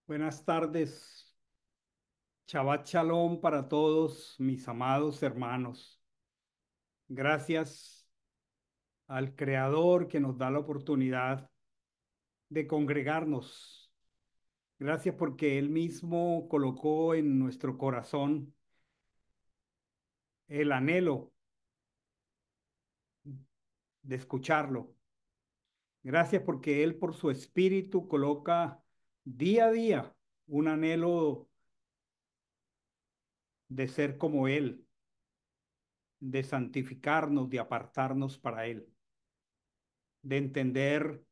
Buenas tardes, Shabbat Shalom para todos mis amados hermanos. Gracias al Creador que nos da la oportunidad de congregarnos. Gracias porque Él mismo colocó en nuestro corazón el anhelo de escucharlo. Gracias porque Él por su espíritu coloca día a día un anhelo de ser como Él, de santificarnos, de apartarnos para Él, de entender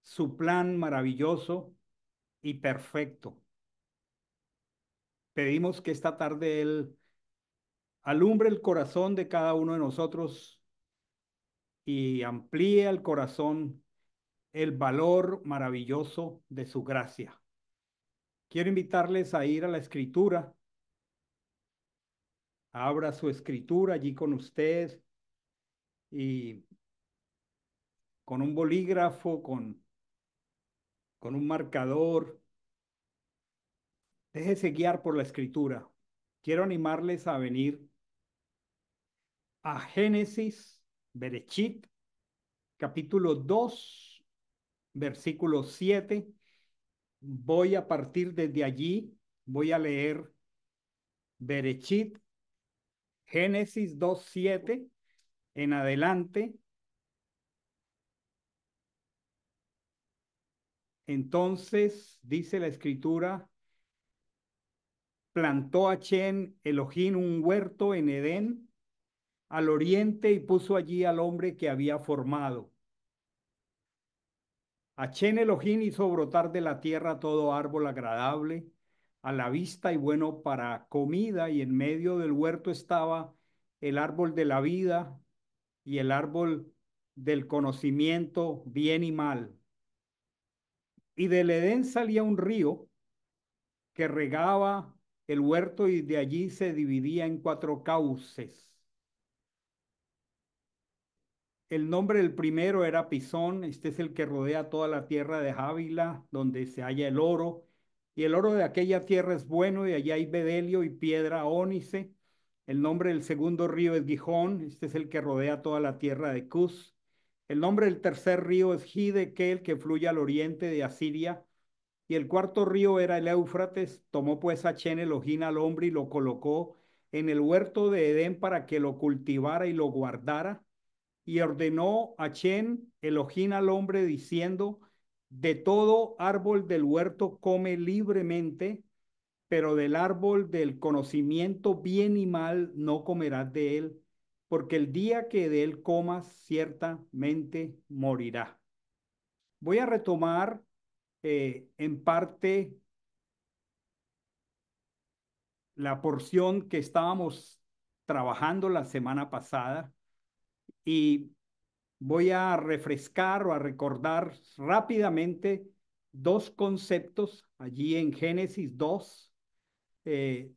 su plan maravilloso y perfecto. Pedimos que esta tarde Él alumbre el corazón de cada uno de nosotros y amplíe al corazón el valor maravilloso de su gracia. Quiero invitarles a ir a la escritura. Abra su escritura allí con usted y con un bolígrafo, con un marcador. Déjese guiar por la escritura. Quiero animarles a venir a Génesis, Berechit, capítulo 2, versículo 7. Voy a partir desde allí, voy a leer Berechit, Génesis 2:7 en adelante. Entonces, dice la escritura, plantó Achén Elohim un huerto en Edén, al oriente, y puso allí al hombre que había formado. Achén Elohim hizo brotar de la tierra todo árbol agradable a la vista y bueno para comida, y en medio del huerto estaba el árbol de la vida y el árbol del conocimiento bien y mal. Y del Edén salía un río que regaba el huerto y de allí se dividía en cuatro cauces. El nombre del primero era Pisón. Este es el que rodea toda la tierra de Jávila, donde se halla el oro. Y el oro de aquella tierra es bueno, y allí hay bedelio y piedra ónice. El nombre del segundo río es Gijón. Este es el que rodea toda la tierra de Cus. El nombre del tercer río es Hidekel, que fluye al oriente de Asiria. Y el cuarto río era el Éufrates. Tomó pues Achén Elohim al hombre y lo colocó en el huerto de Edén para que lo cultivara y lo guardara. Y ordenó Achén Elohim al hombre diciendo, de todo árbol del huerto come libremente, pero del árbol del conocimiento bien y mal no comerás de él, porque el día que de él comas ciertamente morirá. Voy a retomar en parte la porción que estábamos trabajando la semana pasada y voy a refrescar o a recordar rápidamente dos conceptos allí en Génesis 2. Eh,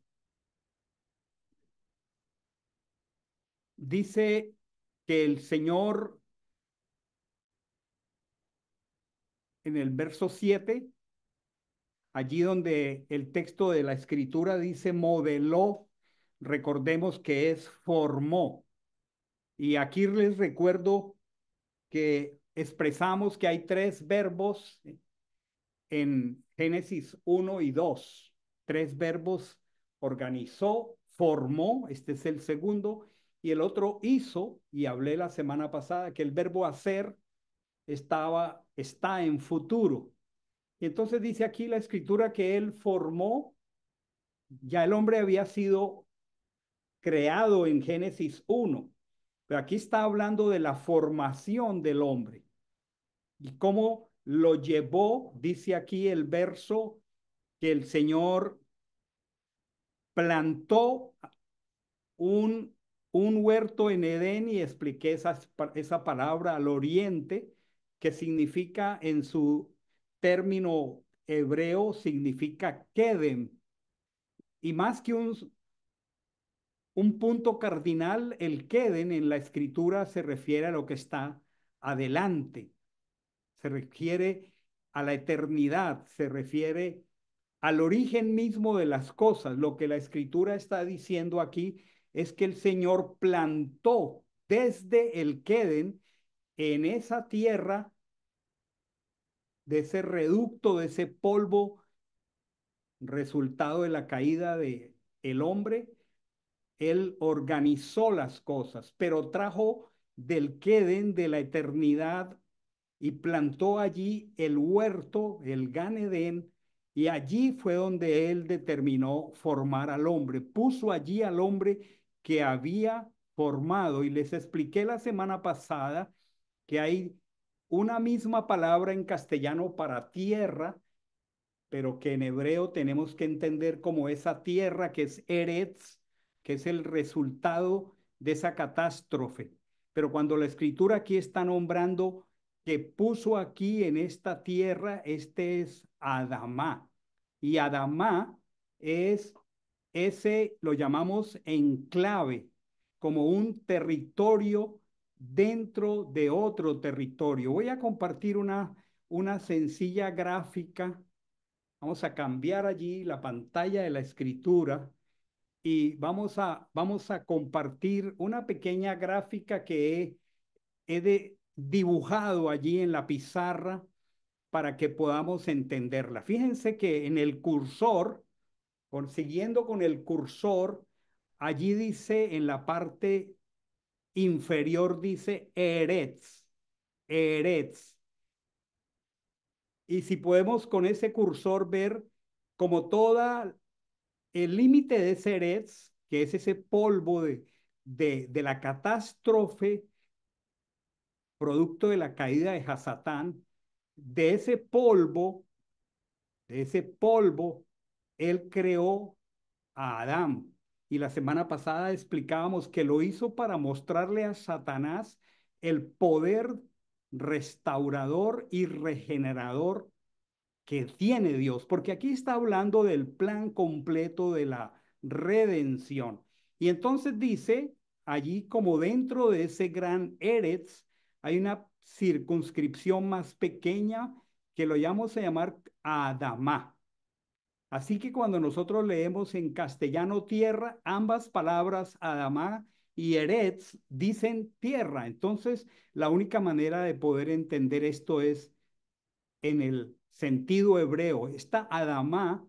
Dice que el Señor en el verso 7, allí donde el texto de la escritura dice modeló, recordemos que es formó. Y aquí les recuerdo que expresamos que hay tres verbos en Génesis 1 y 2. Tres verbos: organizó, formó, este es el segundo, y el otro hizo, y hablé la semana pasada que el verbo hacer está en futuro. Y entonces dice aquí la escritura que él formó, ya el hombre había sido creado en Génesis 1, pero aquí está hablando de la formación del hombre y cómo lo llevó, dice aquí el verso, que el Señor plantó un, un huerto en Edén, y expliqué esa palabra al oriente, que significa en su término hebreo, significa Kedem. Y más que un punto cardinal, el Kedem en la escritura se refiere a lo que está adelante, se refiere a la eternidad, se refiere al origen mismo de las cosas. Lo que la escritura está diciendo aquí es que el Señor plantó desde el Queden en esa tierra, de ese reducto, de ese polvo, resultado de la caída de el hombre. Él organizó las cosas, pero trajo del Queden, de la eternidad, y plantó allí el huerto, el Gan Edén, y allí fue donde él determinó formar al hombre. Puso allí al hombre que había formado, y les expliqué la semana pasada que hay una misma palabra en castellano para tierra, pero que en hebreo tenemos que entender como esa tierra que es Eretz, que es el resultado de esa catástrofe. Pero cuando la escritura aquí está nombrando que puso aquí en esta tierra, este es Adamá. Y Adamá es ese, lo llamamos enclave, como un territorio dentro de otro territorio. Voy a compartir una sencilla gráfica. Vamos a cambiar allí la pantalla de la escritura y vamos a compartir una pequeña gráfica que he dibujado allí en la pizarra para que podamos entenderla. Fíjense que en el cursor, siguiendo con el cursor, allí dice en la parte inferior, dice Eretz, Eretz. Y si podemos con ese cursor ver como toda el límite de Ceres, que es ese polvo de la catástrofe, producto de la caída de Hasatán, de ese polvo, de ese polvo, él creó a Adán. Y la semana pasada explicábamos que lo hizo para mostrarle a Satanás el poder restaurador y regenerador que tiene Dios, porque aquí está hablando del plan completo de la redención. Y entonces dice, allí como dentro de ese gran Eretz, hay una circunscripción más pequeña que lo llamamos a llamar Adamá. Así que cuando nosotros leemos en castellano tierra, ambas palabras Adamá y Eretz dicen tierra. Entonces, la única manera de poder entender esto es en el sentido hebreo. Esta Adamá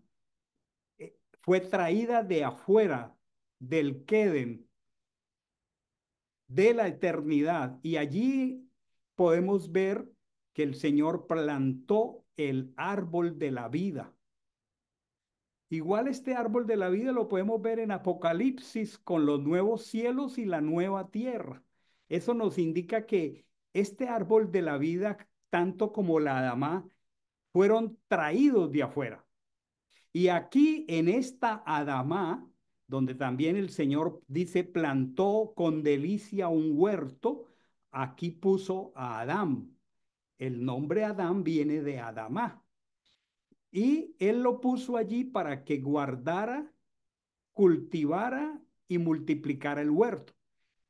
fue traída de afuera, del Queden, de la eternidad. Y allí podemos ver que el Señor plantó el árbol de la vida. Igual este árbol de la vida lo podemos ver en Apocalipsis con los nuevos cielos y la nueva tierra. Eso nos indica que este árbol de la vida, tanto como la Adamá, fueron traídos de afuera. Y aquí en esta Adamá, donde también el Señor dice, plantó con delicia un huerto, aquí puso a Adán. El nombre Adán viene de Adamá. Y él lo puso allí para que guardara, cultivara y multiplicara el huerto.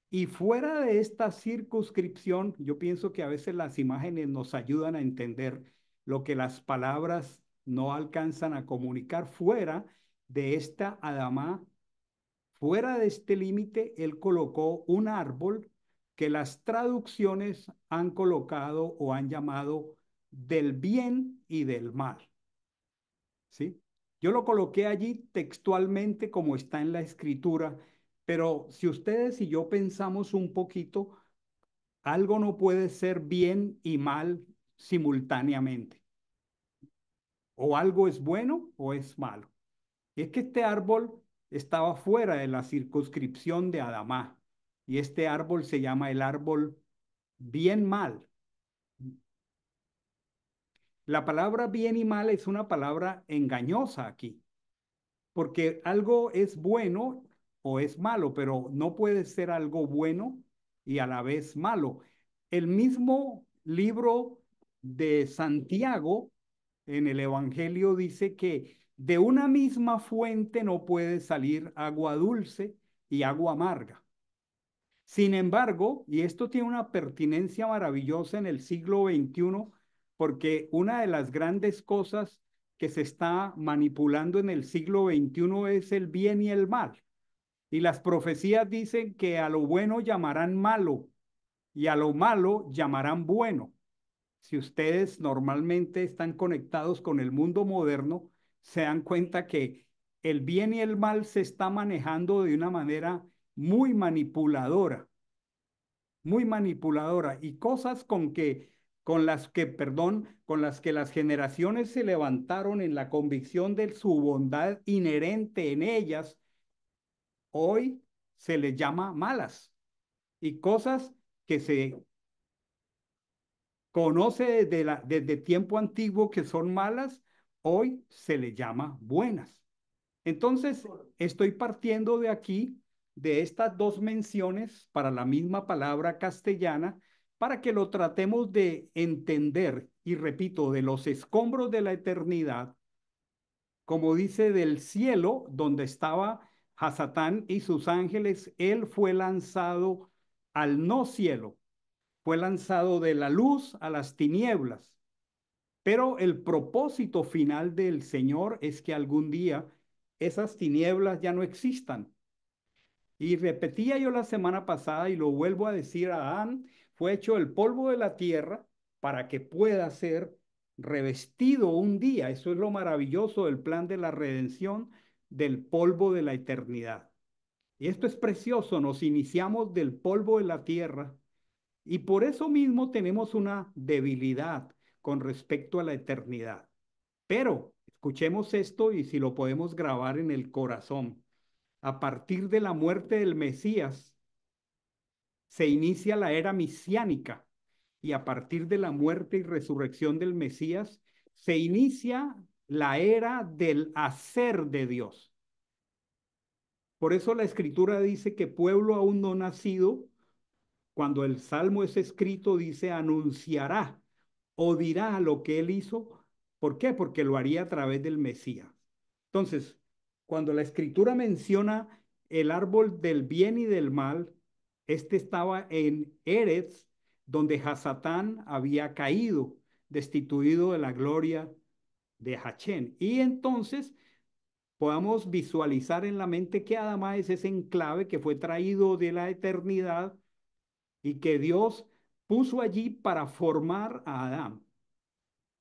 Y fuera de esta circunscripción, yo pienso que a veces las imágenes nos ayudan a entender lo que las palabras no alcanzan a comunicar. Fuera de esta Adamá, fuera de este límite, él colocó un árbol que las traducciones han colocado o han llamado del bien y del mal. ¿Sí? Yo lo coloqué allí textualmente como está en la escritura, pero si ustedes y yo pensamos un poquito, algo no puede ser bien y mal simultáneamente. O algo es bueno o es malo. Y es que este árbol estaba fuera de la circunscripción de Adamá. Y este árbol se llama el árbol bien mal. La palabra bien y mal es una palabra engañosa aquí, porque algo es bueno o es malo, pero no puede ser algo bueno y a la vez malo. El mismo libro de Santiago en el Evangelio dice que de una misma fuente no puede salir agua dulce y agua amarga. Sin embargo, y esto tiene una pertinencia maravillosa en el siglo XXI, porque una de las grandes cosas que se está manipulando en el siglo XXI es el bien y el mal. Y las profecías dicen que a lo bueno llamarán malo y a lo malo llamarán bueno. Si ustedes normalmente están conectados con el mundo moderno, se dan cuenta que el bien y el mal se está manejando de una manera muy manipuladora, muy manipuladora, y cosas con las que las generaciones se levantaron en la convicción de su bondad inherente en ellas, hoy se les llama malas. Y cosas que se conoce desde tiempo antiguo que son malas, hoy se le llama buenas. Entonces, estoy partiendo de aquí, de estas dos menciones para la misma palabra castellana, para que lo tratemos de entender, y repito, de los escombros de la eternidad, como dice del cielo, donde estaba Hasatán y sus ángeles, él fue lanzado al no cielo, fue lanzado de la luz a las tinieblas. Pero el propósito final del Señor es que algún día esas tinieblas ya no existan. Y repetía yo la semana pasada y lo vuelvo a decir, Adán fue hecho el polvo de la tierra para que pueda ser revestido un día. Eso es lo maravilloso del plan de la redención del polvo de la eternidad. Y esto es precioso, nos iniciamos del polvo de la tierra y por eso mismo tenemos una debilidad con respecto a la eternidad. Pero escuchemos esto y si lo podemos grabar en el corazón. A partir de la muerte del Mesías se inicia la era mesiánica y a partir de la muerte y resurrección del Mesías se inicia la era del hacer de Dios. Por eso la escritura dice que pueblo aún no nacido, cuando el salmo es escrito, dice anunciará o dirá lo que él hizo. ¿Por qué? Porque lo haría a través del Mesías. Entonces, cuando la escritura menciona el árbol del bien y del mal, este estaba en Eretz, donde Hasatán había caído, destituido de la gloria de Hachén. Y entonces podamos visualizar en la mente que Adama es ese enclave que fue traído de la eternidad y que Dios puso allí para formar a Adán.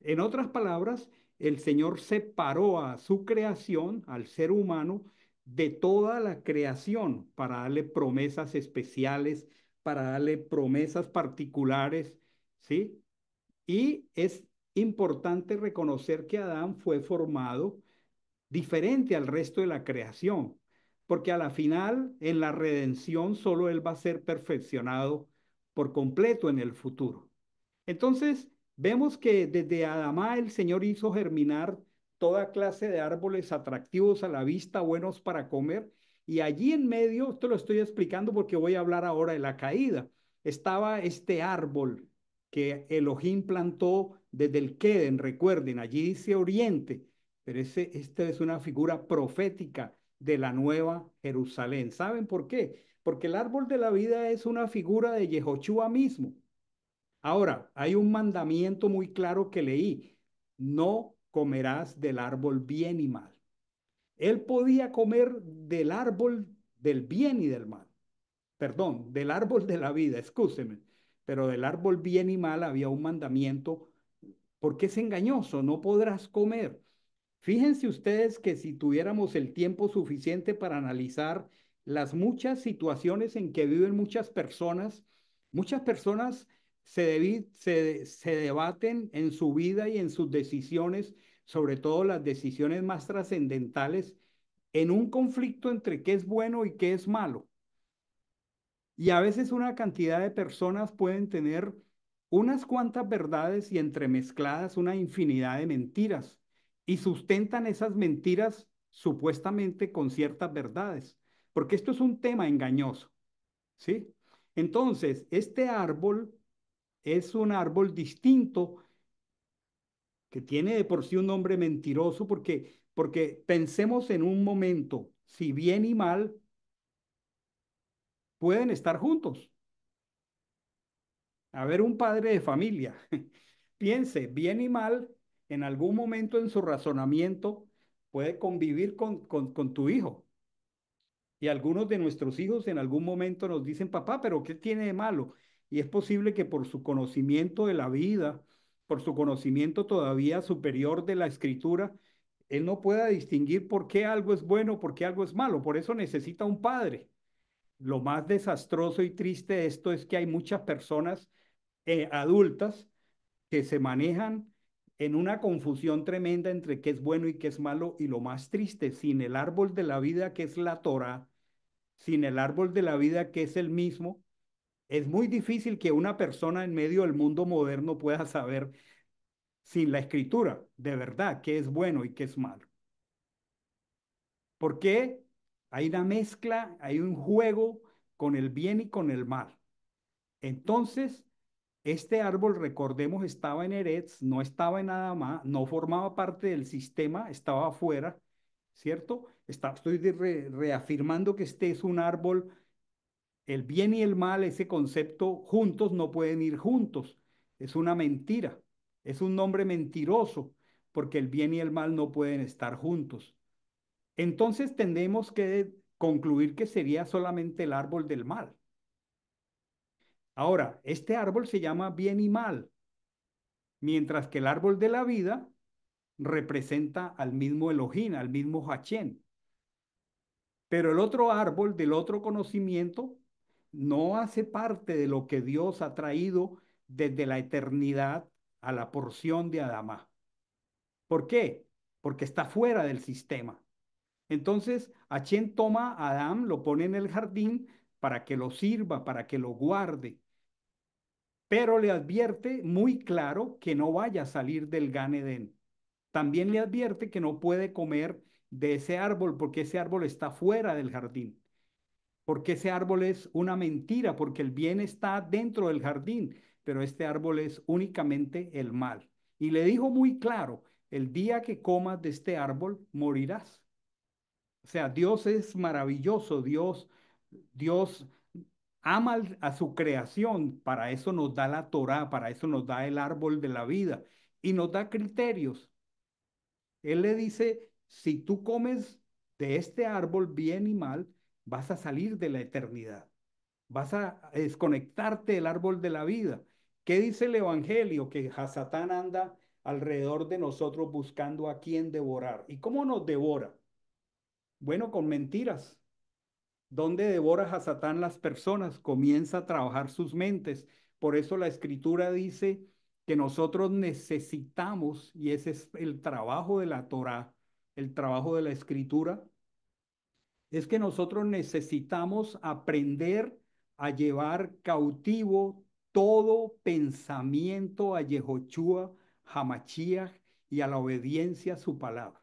En otras palabras, el Señor separó a su creación, al ser humano, de toda la creación para darle promesas especiales, para darle promesas particulares, ¿sí? Y es importante reconocer que Adán fue formado diferente al resto de la creación, porque a la final, en la redención, solo Él va a ser perfeccionado por completo en el futuro. Entonces, vemos que desde Adamá el Señor hizo germinar toda clase de árboles atractivos a la vista, buenos para comer, y allí en medio, esto lo estoy explicando porque voy a hablar ahora de la caída, estaba este árbol que Elohim plantó desde el Queden, recuerden, allí dice oriente, pero esta es una figura profética de la nueva Jerusalén. ¿Saben por qué? Porque el árbol de la vida es una figura de Yehoshua mismo. Ahora, hay un mandamiento muy claro que leí, no comerás del árbol bien y mal. Él podía comer del árbol del bien y del mal, perdón, del árbol de la vida, excúseme, pero del árbol bien y mal había un mandamiento porque es engañoso, no podrás comer. Fíjense ustedes que si tuviéramos el tiempo suficiente para analizar las muchas situaciones en que viven muchas personas se debaten en su vida y en sus decisiones, sobre todo las decisiones más trascendentales, en un conflicto entre qué es bueno y qué es malo. Y a veces una cantidad de personas pueden tener unas cuantas verdades y entremezcladas una infinidad de mentiras y sustentan esas mentiras supuestamente con ciertas verdades, porque esto es un tema engañoso, ¿sí? Entonces, este árbol es un árbol distinto que tiene de por sí un nombre mentiroso porque pensemos en un momento, si bien y mal pueden estar juntos. A ver, un padre de familia, piense, bien y mal en algún momento en su razonamiento puede convivir con tu hijo. Y algunos de nuestros hijos en algún momento nos dicen, papá, pero ¿qué tiene de malo? Y es posible que por su conocimiento de la vida, por su conocimiento todavía superior de la escritura, él no pueda distinguir por qué algo es bueno, por qué algo es malo. Por eso necesita un padre. Lo más desastroso y triste de esto es que hay muchas personas adultas que se manejan en una confusión tremenda entre qué es bueno y qué es malo, y lo más triste, sin el árbol de la vida que es la Torá, sin el árbol de la vida que es el mismo, es muy difícil que una persona en medio del mundo moderno pueda saber sin la escritura de verdad qué es bueno y qué es malo. Porque hay una mezcla, hay un juego con el bien y con el mal. Entonces, este árbol, recordemos, estaba en Eretz, no estaba en nada más, no formaba parte del sistema, estaba afuera, ¿cierto? Estoy reafirmando que este es un árbol, el bien y el mal, ese concepto juntos no pueden ir juntos, es una mentira, es un nombre mentiroso, porque el bien y el mal no pueden estar juntos. Entonces tendemos que concluir que sería solamente el árbol del mal. Ahora, este árbol se llama bien y mal, mientras que el árbol de la vida representa al mismo Elohim, al mismo Hachén. Pero el otro árbol del otro conocimiento no hace parte de lo que Dios ha traído desde la eternidad a la porción de Adamá. ¿Por qué? Porque está fuera del sistema. Entonces, Hachén toma a Adán, lo pone en el jardín para que lo sirva, para que lo guarde, pero le advierte muy claro que no vaya a salir del Gan Edén. También le advierte que no puede comer de ese árbol porque ese árbol está fuera del jardín, porque ese árbol es una mentira, porque el bien está dentro del jardín, pero este árbol es únicamente el mal. Y le dijo muy claro, el día que comas de este árbol, morirás. O sea, Dios es maravilloso, Dios ama a su creación, para eso nos da la Torá, para eso nos da el árbol de la vida y nos da criterios. Él le dice, si tú comes de este árbol bien y mal, vas a salir de la eternidad, vas a desconectarte del árbol de la vida. ¿Qué dice el Evangelio? Que Hasatán anda alrededor de nosotros buscando a quién devorar. ¿Y cómo nos devora? Bueno, con mentiras. ¿Dónde devora a Satán las personas? Comienza a trabajar sus mentes. Por eso la escritura dice que nosotros necesitamos, y ese es el trabajo de la Torá, el trabajo de la escritura, es que nosotros necesitamos aprender a llevar cautivo todo pensamiento a Yehoshua, Hamashiach y a la obediencia a su palabra.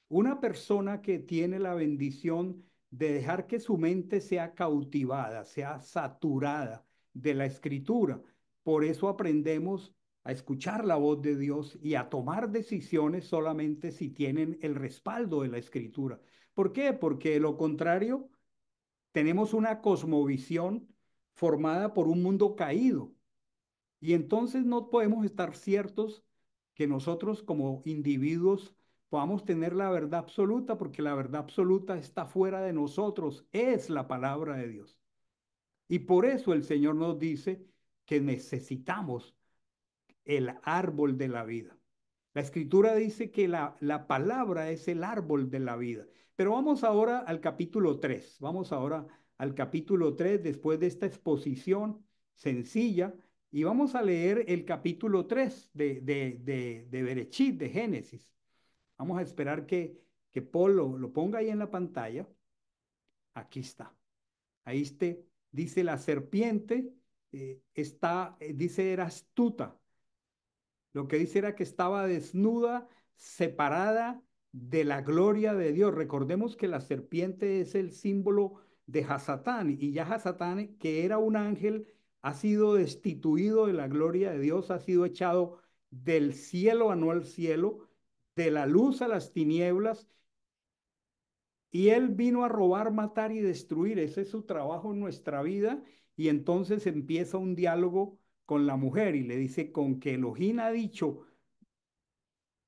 Una persona que tiene la bendición de dejar que su mente sea cautivada, sea saturada de la escritura, por eso aprendemos a escuchar la voz de Dios y a tomar decisiones solamente si tienen el respaldo de la escritura. ¿Por qué? Porque de lo contrario, tenemos una cosmovisión formada por un mundo caído y entonces no podemos estar ciertos que nosotros como individuos podamos tener la verdad absoluta, porque la verdad absoluta está fuera de nosotros, es la palabra de Dios. Y por eso el Señor nos dice que necesitamos el árbol de la vida. La escritura dice que la palabra es el árbol de la vida. Pero vamos ahora al capítulo 3. Vamos ahora al capítulo 3 después de esta exposición sencilla. Y vamos a leer el capítulo 3 de Berechit, de Génesis. Vamos a esperar que Paul lo ponga ahí en la pantalla. Aquí está. Ahí este, dice la serpiente, dice era astuta, lo que dice era que estaba desnuda, separada de la gloria de Dios. Recordemos que la serpiente es el símbolo de Hasatán, y ya Hasatán, que era un ángel, ha sido destituido de la gloria de Dios, ha sido echado del cielo a no al cielo, de la luz a las tinieblas, y él vino a robar, matar y destruir. Ese es su trabajo en nuestra vida. Y entonces empieza un diálogo con la mujer y le dice, con que Elohim ha dicho,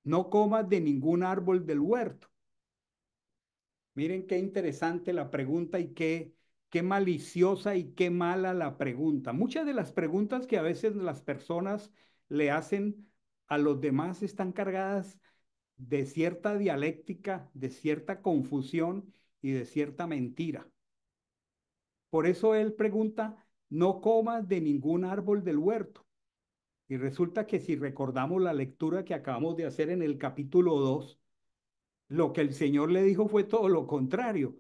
no comas de ningún árbol del huerto. Miren qué interesante la pregunta y qué maliciosa y qué mala la pregunta. Muchas de las preguntas que a veces las personas le hacen a los demás están cargadas de cierta dialéctica, de cierta confusión y de cierta mentira. Por eso él pregunta, no comas de ningún árbol del huerto. Y resulta que si recordamos la lectura que acabamos de hacer en el capítulo 2, lo que el Señor le dijo fue todo lo contrario.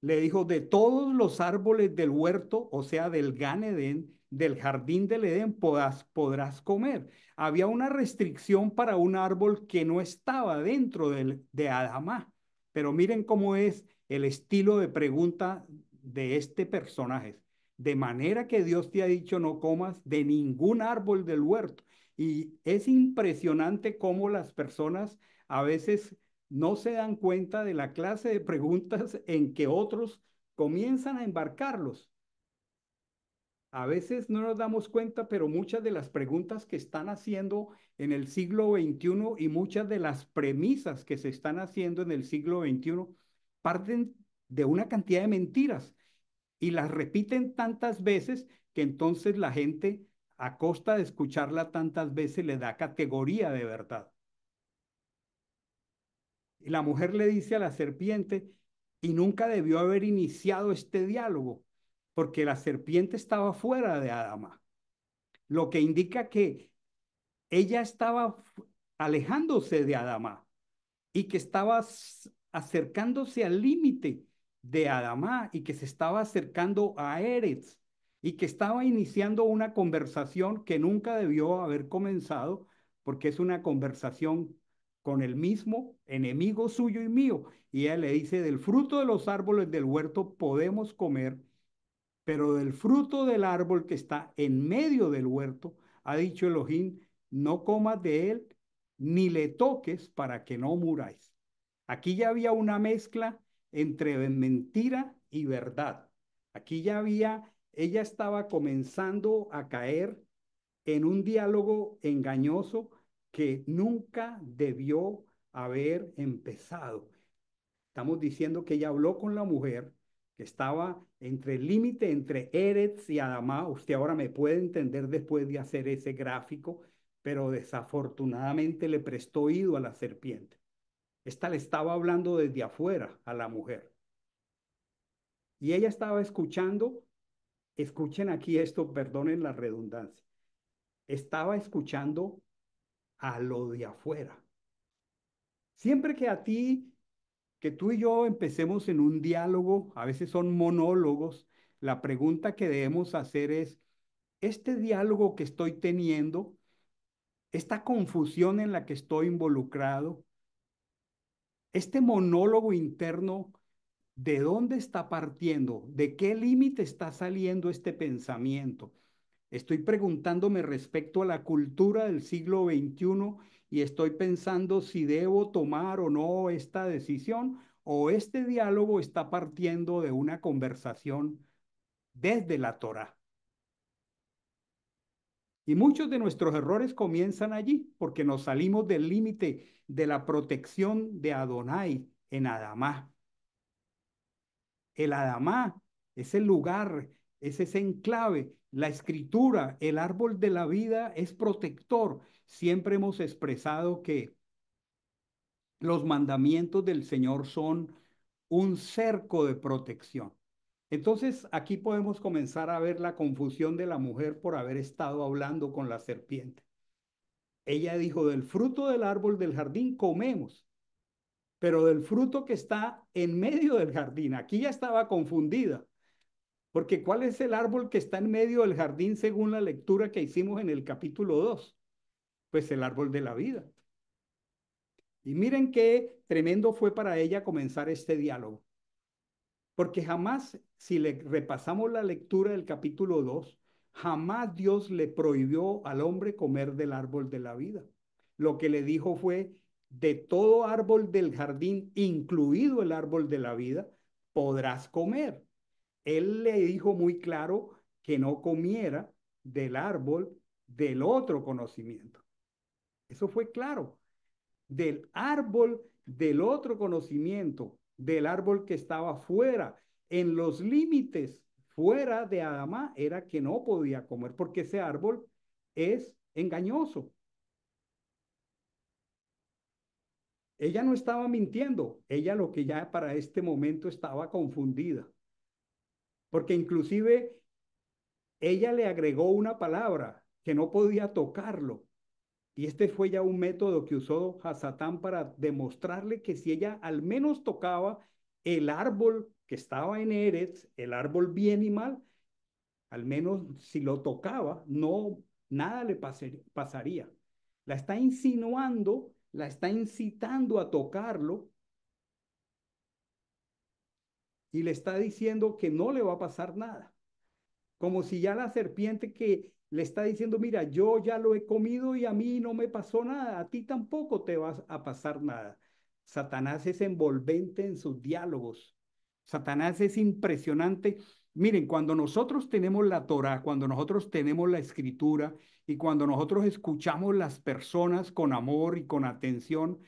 Le dijo, de todos los árboles del huerto, o sea, del Gan Edén, del jardín del Edén, podrás comer. Había una restricción para un árbol que no estaba dentro de Adamá. Pero miren cómo es el estilo de pregunta de este personaje. De manera que Dios te ha dicho no comas de ningún árbol del huerto. Y es impresionante cómo las personas a veces no se dan cuenta de la clase de preguntas en que otros comienzan a embarcarlos. A veces no nos damos cuenta, pero muchas de las preguntas que están haciendo en el siglo XXI y muchas de las premisas que se están haciendo en el siglo XXI parten de una cantidad de mentiras y las repiten tantas veces que entonces la gente, a costa de escucharla tantas veces, le da categoría de verdad. Y la mujer le dice a la serpiente, y nunca debió haber iniciado este diálogo, porque la serpiente estaba fuera de Adama, lo que indica que ella estaba alejándose de Adama y que estaba acercándose al límite de Adamá y que se estaba acercando a Eretz y que estaba iniciando una conversación que nunca debió haber comenzado porque es una conversación con el mismo enemigo suyo y mío. Y ella le dice, del fruto de los árboles del huerto podemos comer, pero del fruto del árbol que está en medio del huerto, ha dicho Elohim, no comas de él, ni le toques para que no muráis. Aquí ya había una mezcla entre mentira y verdad. Aquí ya había, ella estaba comenzando a caer en un diálogo engañoso que nunca debió haber empezado. Estamos diciendo que ella habló con la mujer que estaba entre el límite entre Eretz y Adamá. Usted ahora me puede entender después de hacer ese gráfico, pero desafortunadamente le prestó oído a la serpiente. Esta le estaba hablando desde afuera a la mujer. Y ella estaba escuchando, escuchen aquí esto, perdonen la redundancia, estaba escuchando a lo de afuera. Siempre que a ti que tú y yo empecemos en un diálogo, a veces son monólogos, la pregunta que debemos hacer es, ¿este diálogo que estoy teniendo, esta confusión en la que estoy involucrado, este monólogo interno, de dónde está partiendo? ¿De qué límite está saliendo este pensamiento? Estoy preguntándome respecto a la cultura del siglo XXI y estoy pensando si debo tomar o no esta decisión o este diálogo está partiendo de una conversación desde la Torá. Y muchos de nuestros errores comienzan allí porque nos salimos del límite de la protección de Adonai en Adamá. El Adamá es el lugar, es ese enclave, la escritura, el árbol de la vida es protector. Siempre hemos expresado que los mandamientos del Señor son un cerco de protección. Entonces, aquí podemos comenzar a ver la confusión de la mujer por haber estado hablando con la serpiente. Ella dijo, del fruto del árbol del jardín comemos, pero del fruto que está en medio del jardín, aquí ya estaba confundida. Porque ¿cuál es el árbol que está en medio del jardín según la lectura que hicimos en el capítulo 2? Pues el árbol de la vida. Y miren qué tremendo fue para ella comenzar este diálogo. Porque jamás, si le repasamos la lectura del capítulo 2, jamás Dios le prohibió al hombre comer del árbol de la vida. Lo que le dijo fue, de todo árbol del jardín, incluido el árbol de la vida, podrás comer. Él le dijo muy claro que no comiera del árbol del otro conocimiento. Eso fue claro. Del árbol del otro conocimiento, del árbol que estaba fuera, en los límites fuera de Adamá, era que no podía comer, porque ese árbol es engañoso. Ella no estaba mintiendo, ella lo que ya para este momento estaba confundida, porque inclusive ella le agregó una palabra que no podía tocarlo. Y este fue ya un método que usó Hasatán para demostrarle que si ella al menos tocaba el árbol que estaba en Eretz, el árbol bien y mal, al menos si lo tocaba, no, nada le pasaría. La está insinuando, la está incitando a tocarlo y le está diciendo que no le va a pasar nada. Como si ya la serpiente que le está diciendo, mira, yo ya lo he comido y a mí no me pasó nada, a ti tampoco te va a pasar nada. Satanás es envolvente en sus diálogos. Satanás es impresionante. Miren, cuando nosotros tenemos la Torá, cuando nosotros tenemos la escritura y cuando nosotros escuchamos las personas con amor y con atención,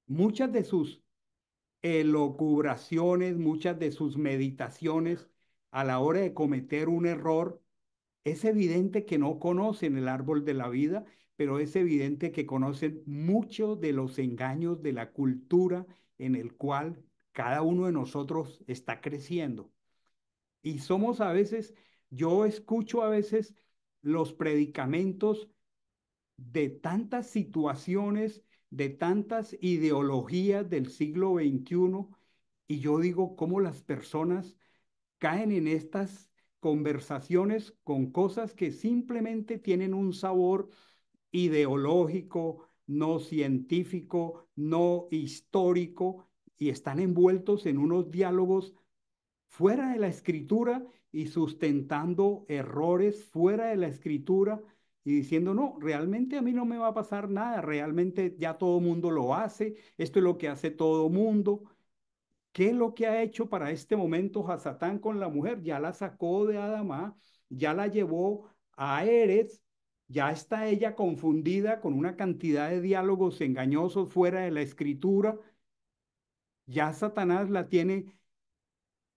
muchas de sus elocubraciones, muchas de sus meditaciones a la hora de cometer un error, es evidente que no conocen el árbol de la vida, pero es evidente que conocen mucho de los engaños de la cultura en el cual cada uno de nosotros está creciendo. Y somos a veces, yo escucho a veces los predicamentos de tantas situaciones, de tantas ideologías del siglo XXI, y yo digo cómo las personas caen en estas conversaciones con cosas que simplemente tienen un sabor ideológico, no científico, no histórico, y están envueltos en unos diálogos fuera de la escritura y sustentando errores fuera de la escritura y diciendo, no, realmente a mí no me va a pasar nada, realmente ya todo mundo lo hace, esto es lo que hace todo mundo. ¿Qué es lo que ha hecho para este momento Hasatán con la mujer? Ya la sacó de Adamá, ya la llevó a Eretz, ya está ella confundida con una cantidad de diálogos engañosos fuera de la escritura, ya Satanás la tiene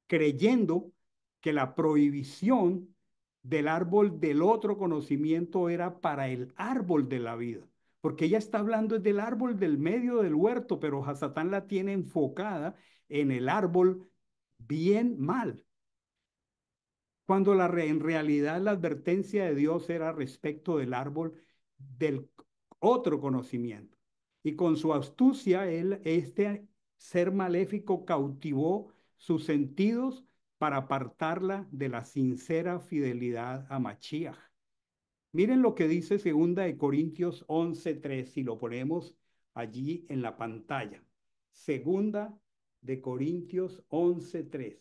creyendo que la prohibición del árbol del otro conocimiento era para el árbol de la vida, porque ella está hablando del árbol del medio del huerto, pero Hasatán la tiene enfocada en el árbol bien mal, cuando en realidad la advertencia de Dios era respecto del árbol del otro conocimiento. Y con su astucia, este ser maléfico cautivó sus sentidos para apartarla de la sincera fidelidad a Machiach. Miren lo que dice segunda de Corintios 11:3, si lo ponemos allí en la pantalla. Segunda de Corintios 11:3.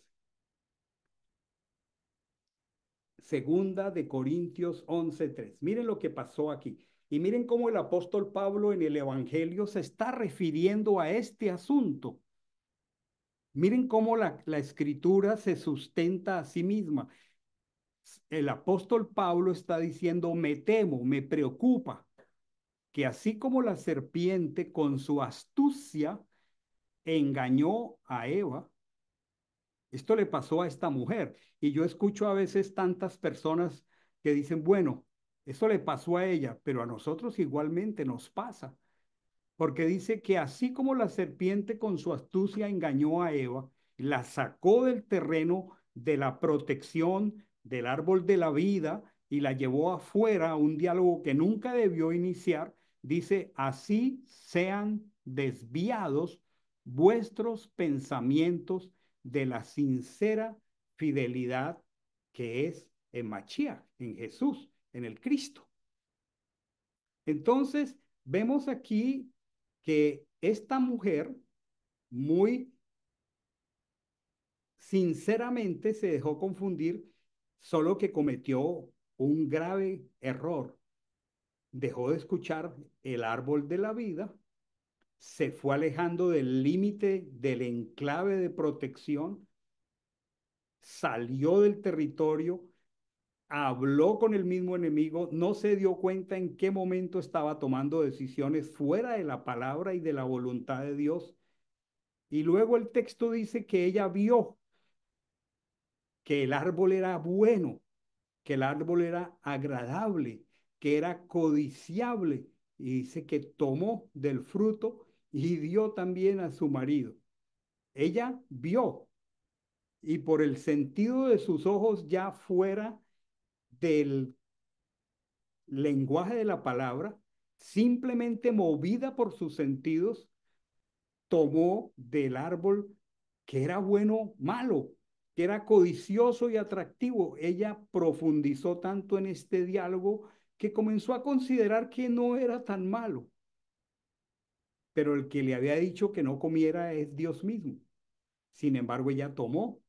Segunda de Corintios 11:3. Miren lo que pasó aquí. Y miren cómo el apóstol Pablo en el Evangelio se está refiriendo a este asunto. Miren cómo la escritura se sustenta a sí misma. El apóstol Pablo está diciendo, me temo, me preocupa, que así como la serpiente con su astucia engañó a Eva, esto le pasó a esta mujer. Y yo escucho a veces tantas personas que dicen, bueno, eso le pasó a ella, pero a nosotros igualmente nos pasa. Porque dice que así como la serpiente con su astucia engañó a Eva, la sacó del terreno de la protección del árbol de la vida y la llevó afuera a un diálogo que nunca debió iniciar, dice, así sean desviados vuestros pensamientos de la sincera fidelidad que es en Mashiach, en Jesús, en el Cristo. Entonces, vemos aquí que esta mujer muy sinceramente se dejó confundir, solo que cometió un grave error. Dejó de escuchar el árbol de la vida, se fue alejando del límite del enclave de protección, salió del territorio, habló con el mismo enemigo, no se dio cuenta en qué momento estaba tomando decisiones fuera de la palabra y de la voluntad de Dios. Y luego el texto dice que ella vio que el árbol era bueno, que el árbol era agradable, que era codiciable. Y dice que tomó del fruto y dio también a su marido. Ella vio y por el sentido de sus ojos ya fuera del lenguaje de la palabra, simplemente movida por sus sentidos, tomó del árbol que era bueno, malo, que era codicioso y atractivo. Ella profundizó tanto en este diálogo que comenzó a considerar que no era tan malo, pero el que le había dicho que no comiera es Dios mismo. Sin embargo, ella tomó,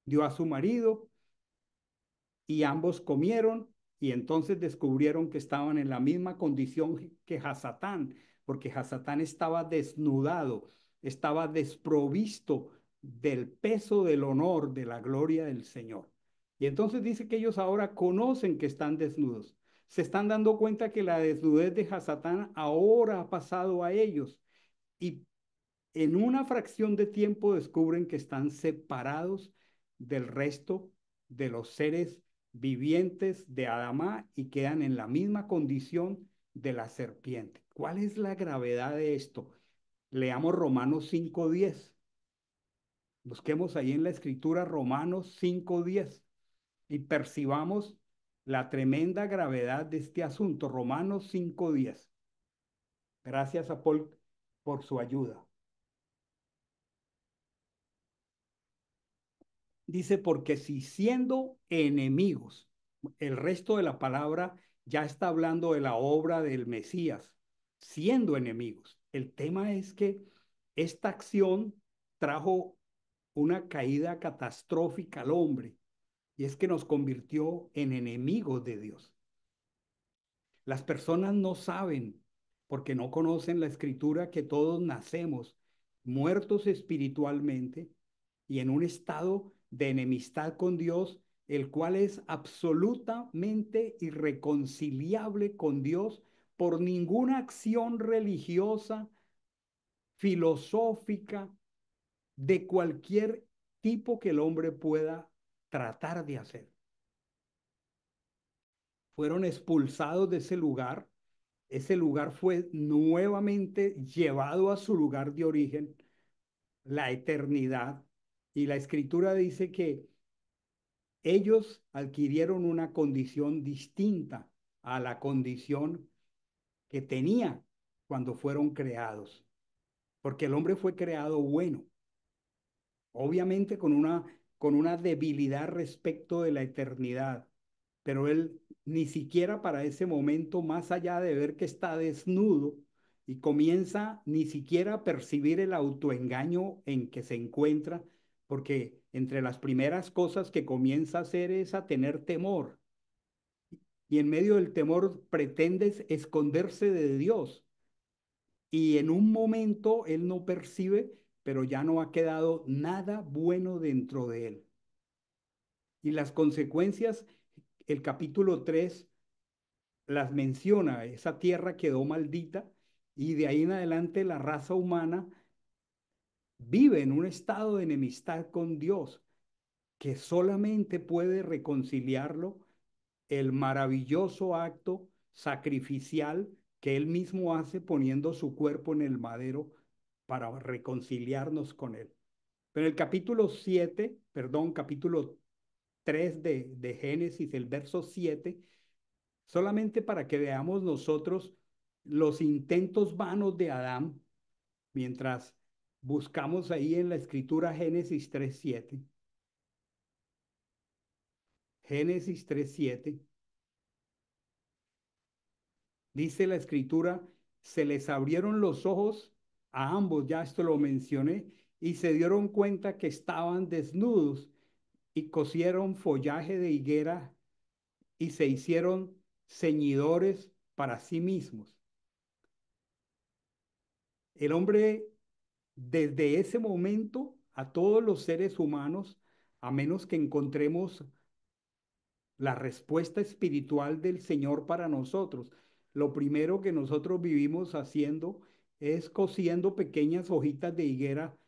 dio a su marido y ambos comieron y entonces descubrieron que estaban en la misma condición que Hasatán, porque Hasatán estaba desnudado, estaba desprovisto del peso del honor, de la gloria del Señor. Y entonces dice que ellos ahora conocen que están desnudos. Se están dando cuenta que la desnudez de Hasatán ahora ha pasado a ellos y en una fracción de tiempo descubren que están separados del resto de los seres vivientes de Adamá y quedan en la misma condición de la serpiente. ¿Cuál es la gravedad de esto? Leamos Romanos 5:10. Busquemos ahí en la escritura Romanos 5:10 y percibamos la tremenda gravedad de este asunto. Romanos 5:10. Gracias a Paul por su ayuda. Dice, porque si siendo enemigos, el resto de la palabra ya está hablando de la obra del Mesías, siendo enemigos. El tema es que esta acción trajo una caída catastrófica al hombre y es que nos convirtió en enemigos de Dios. Las personas no saben, porque no conocen la escritura, que todos nacemos muertos espiritualmente y en un estado de enemistad con Dios, el cual es absolutamente irreconciliable con Dios por ninguna acción religiosa, filosófica, de cualquier tipo que el hombre pueda tratar de hacer. Fueron expulsados de ese lugar fue nuevamente llevado a su lugar de origen, la eternidad, y la escritura dice que ellos adquirieron una condición distinta a la condición que tenía cuando fueron creados, porque el hombre fue creado bueno, obviamente con una debilidad respecto de la eternidad, pero él ni siquiera para ese momento, más allá de ver que está desnudo y comienza ni siquiera a percibir el autoengaño en que se encuentra, porque entre las primeras cosas que comienza a hacer es a tener temor. Y en medio del temor pretendes esconderse de Dios. Y en un momento él no percibe, pero ya no ha quedado nada bueno dentro de él. Y las consecuencias, el capítulo 3 las menciona, esa tierra quedó maldita y de ahí en adelante la raza humana vive en un estado de enemistad con Dios que solamente puede reconciliarlo el maravilloso acto sacrificial que él mismo hace poniendo su cuerpo en el madero para reconciliarnos con él. Pero el capítulo 7, perdón, capítulo 3 de Génesis, el verso 7, solamente para que veamos nosotros los intentos vanos de Adán, mientras buscamos ahí en la escritura Génesis 3:7. Génesis 3:7 dice la escritura, se les abrieron los ojos a ambos, ya esto lo mencioné, y se dieron cuenta que estaban desnudos y cosieron follaje de higuera y se hicieron ceñidores para sí mismos. El hombre, desde ese momento, a todos los seres humanos, a menos que encontremos la respuesta espiritual del Señor para nosotros. Lo primero que nosotros vivimos haciendo es cosiendo pequeñas hojitas de higuera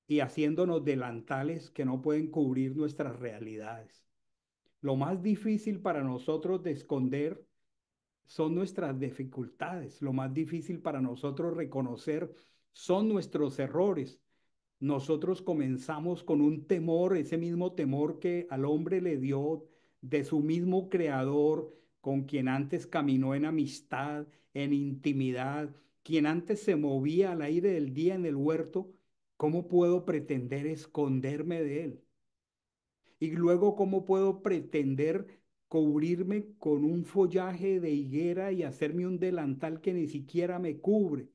y haciéndonos delantales que no pueden cubrir nuestras realidades. Lo más difícil para nosotros de esconder son nuestras dificultades. Lo más difícil para nosotros reconocer son nuestros errores. Nosotros comenzamos con un temor, ese mismo temor que al hombre le dio de su mismo creador, con quien antes caminó en amistad, en intimidad, quien antes se movía al aire del día en el huerto. ¿Cómo puedo pretender esconderme de él? Y luego, ¿cómo puedo pretender cubrirme con un follaje de higuera y hacerme un delantal que ni siquiera me cubre?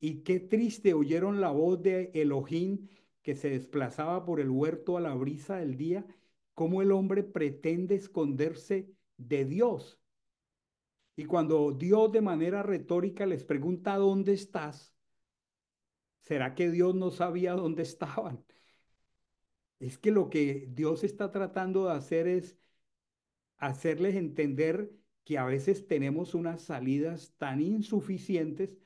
Y qué triste oyeron la voz de Elohim que se desplazaba por el huerto a la brisa del día, cómo el hombre pretende esconderse de Dios. Y cuando Dios de manera retórica les pregunta ¿dónde estás? ¿Será que Dios no sabía dónde estaban? Es que lo que Dios está tratando de hacer es hacerles entender que a veces tenemos unas salidas tan insuficientes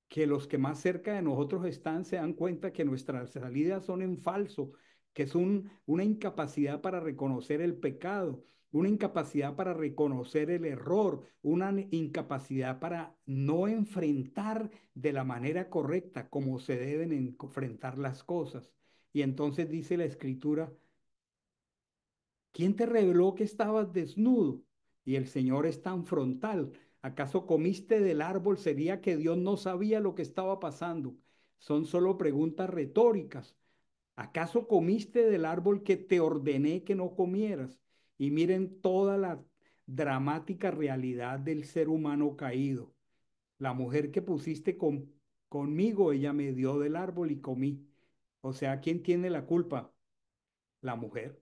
que los que más cerca de nosotros están se dan cuenta que nuestras salidas son en falso, que es una incapacidad para reconocer el pecado, una incapacidad para reconocer el error, una incapacidad para no enfrentar de la manera correcta como se deben enfrentar las cosas. Y entonces dice la escritura, ¿quién te reveló que estabas desnudo? Y el Señor es tan frontal. ¿Acaso comiste del árbol? Sería que Dios no sabía lo que estaba pasando. Son solo preguntas retóricas. ¿Acaso comiste del árbol que te ordené que no comieras? Y miren toda la dramática realidad del ser humano caído. La mujer que pusiste conmigo, ella me dio del árbol y comí. O sea, ¿quién tiene la culpa? La mujer.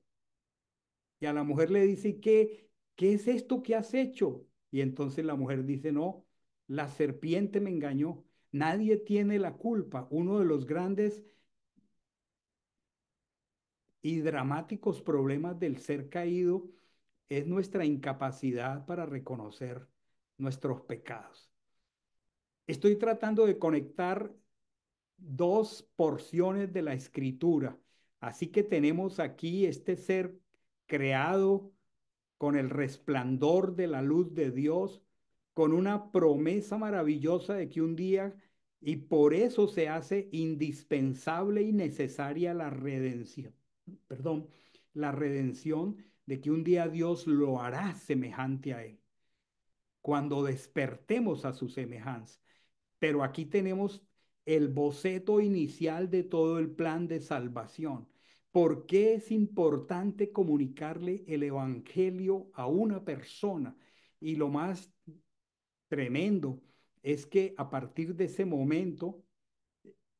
Y a la mujer le dice, ¿qué es esto que has hecho? Y entonces la mujer dice, no, la serpiente me engañó. Nadie tiene la culpa. Uno de los grandes y dramáticos problemas del ser caído es nuestra incapacidad para reconocer nuestros pecados. Estoy tratando de conectar dos porciones de la escritura. Así que tenemos aquí este ser creado con el resplandor de la luz de Dios, con una promesa maravillosa de que un día, y por eso se hace indispensable y necesaria la redención, perdón, la redención de que un día Dios lo hará semejante a él, cuando despertemos a su semejanza. Pero aquí tenemos el boceto inicial de todo el plan de salvación. ¿Por qué es importante comunicarle el evangelio a una persona? Y lo más tremendo es que a partir de ese momento,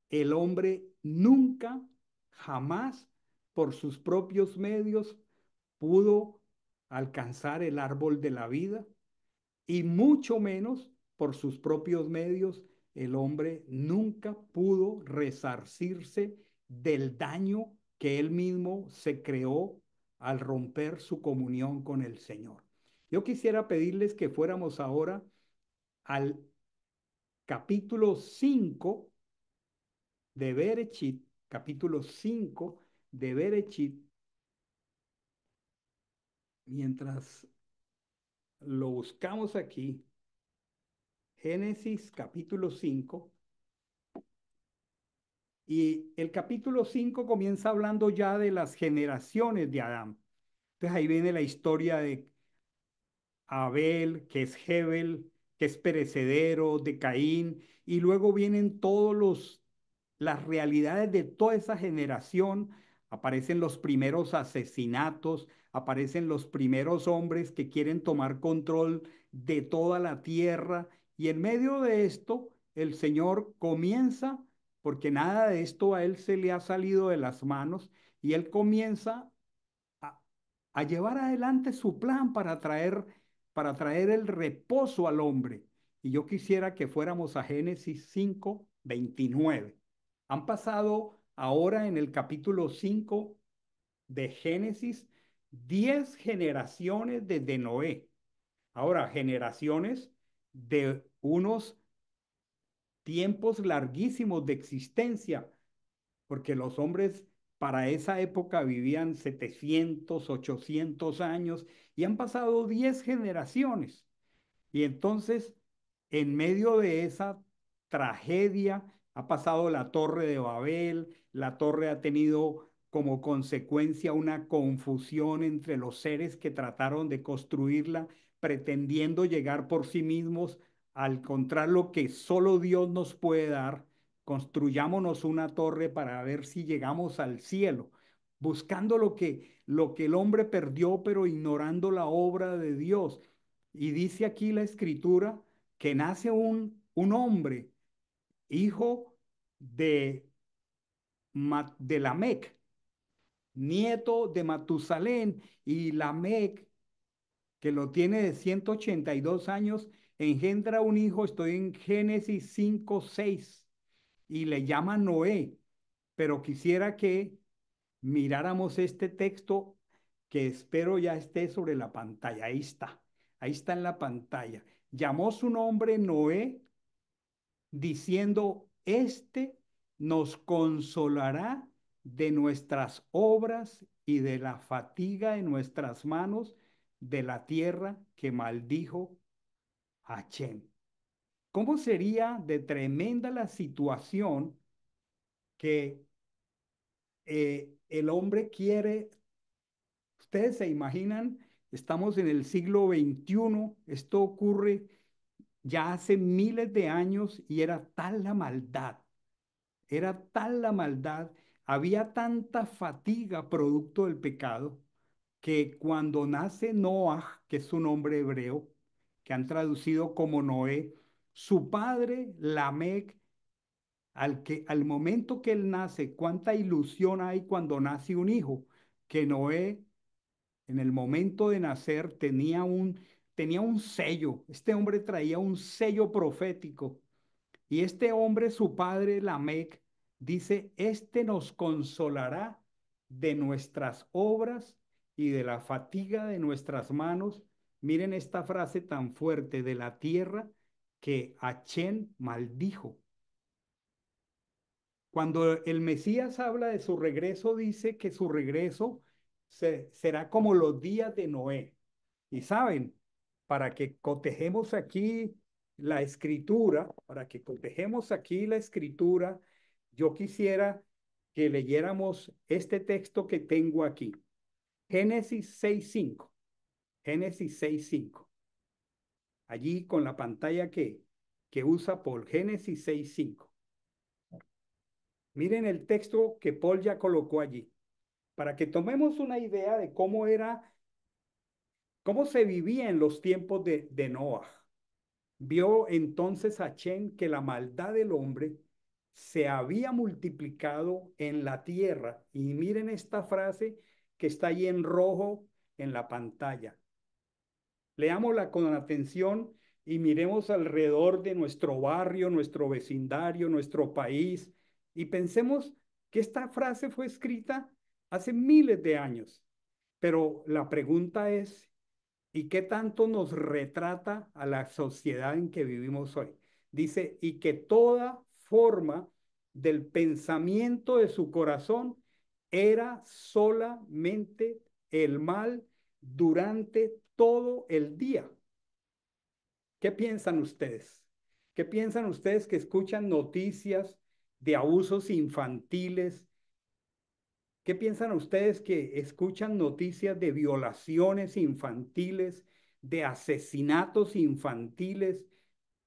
el hombre nunca, jamás, por sus propios medios, pudo alcanzar el árbol de la vida y mucho menos por sus propios medios, el hombre nunca pudo resarcirse del daño que él mismo se creó al romper su comunión con el Señor. Yo quisiera pedirles que fuéramos ahora al capítulo 5 de Berechit, capítulo 5 de Berechit, mientras lo buscamos aquí, Génesis capítulo 5. Y el capítulo 5 comienza hablando ya de las generaciones de Adán. Entonces ahí viene la historia de Abel, que es Hebel, que es perecedero, de Caín, y luego vienen las realidades de toda esa generación. Aparecen los primeros asesinatos, aparecen los primeros hombres que quieren tomar control de toda la tierra, y en medio de esto, el Señor comienza, porque nada de esto a él se le ha salido de las manos, y él comienza a, a llevar adelante su plan para traer el reposo al hombre. Y yo quisiera que fuéramos a Génesis 5:29. Han pasado ahora en el capítulo 5 de Génesis 10 generaciones desde Noé. Ahora, generaciones de unos tiempos larguísimos de existencia, porque los hombres para esa época vivían 700, 800 años y han pasado 10 generaciones. Y entonces, en medio de esa tragedia, ha pasado la Torre de Babel, la torre ha tenido como consecuencia una confusión entre los seres que trataron de construirla, pretendiendo llegar por sí mismos al encontrar lo que solo Dios nos puede dar. Construyámonos una torre para ver si llegamos al cielo, buscando lo que el hombre perdió, pero ignorando la obra de Dios. Y dice aquí la escritura que nace un hombre, hijo de, de Lamec, nieto de Matusalén, y Lamec, que lo tiene de 182 años, engendra un hijo, estoy en Génesis 5:6, y le llama Noé, pero quisiera que miráramos este texto que espero ya esté sobre la pantalla. Ahí está en la pantalla. Llamó su nombre Noé, diciendo, este nos consolará de nuestras obras y de la fatiga de nuestras manos de la tierra que maldijo Hachem. ¿Cómo sería de tremenda la situación que el hombre quiere? Ustedes se imaginan, estamos en el siglo XXI, esto ocurre ya hace miles de años y era tal la maldad, había tanta fatiga producto del pecado, que cuando nace Noah, que es un nombre hebreo, que han traducido como Noé, su padre Lamec, al momento que él nace, cuánta ilusión hay cuando nace un hijo, que Noé en el momento de nacer tenía un sello, este hombre traía un sello profético. Y este hombre, su padre Lamec, dice, este nos consolará de nuestras obras y de la fatiga de nuestras manos. Miren esta frase tan fuerte, de la tierra que Achén maldijo. Cuando el Mesías habla de su regreso, dice que su regreso será como los días de Noé. Y saben, para que cotejemos aquí la escritura, yo quisiera que leyéramos este texto que tengo aquí. Génesis 6:5. Génesis 6:5. Allí con la pantalla que usa Paul. Génesis 6:5. Miren el texto que Paul ya colocó allí, para que tomemos una idea de cómo se vivía en los tiempos de Noah. Vio entonces Achén que la maldad del hombre se había multiplicado en la tierra. Y miren esta frase que está ahí en rojo en la pantalla. Leámosla con atención y miremos alrededor de nuestro barrio, nuestro vecindario, nuestro país, y pensemos que esta frase fue escrita hace miles de años. Pero la pregunta es, ¿y qué tanto nos retrata a la sociedad en que vivimos hoy? Dice, y que toda forma del pensamiento de su corazón era solamente el mal durante todo el día. ¿Qué piensan ustedes? ¿Qué piensan ustedes que escuchan noticias de abusos infantiles? ¿Qué piensan ustedes que escuchan noticias de violaciones infantiles, de asesinatos infantiles,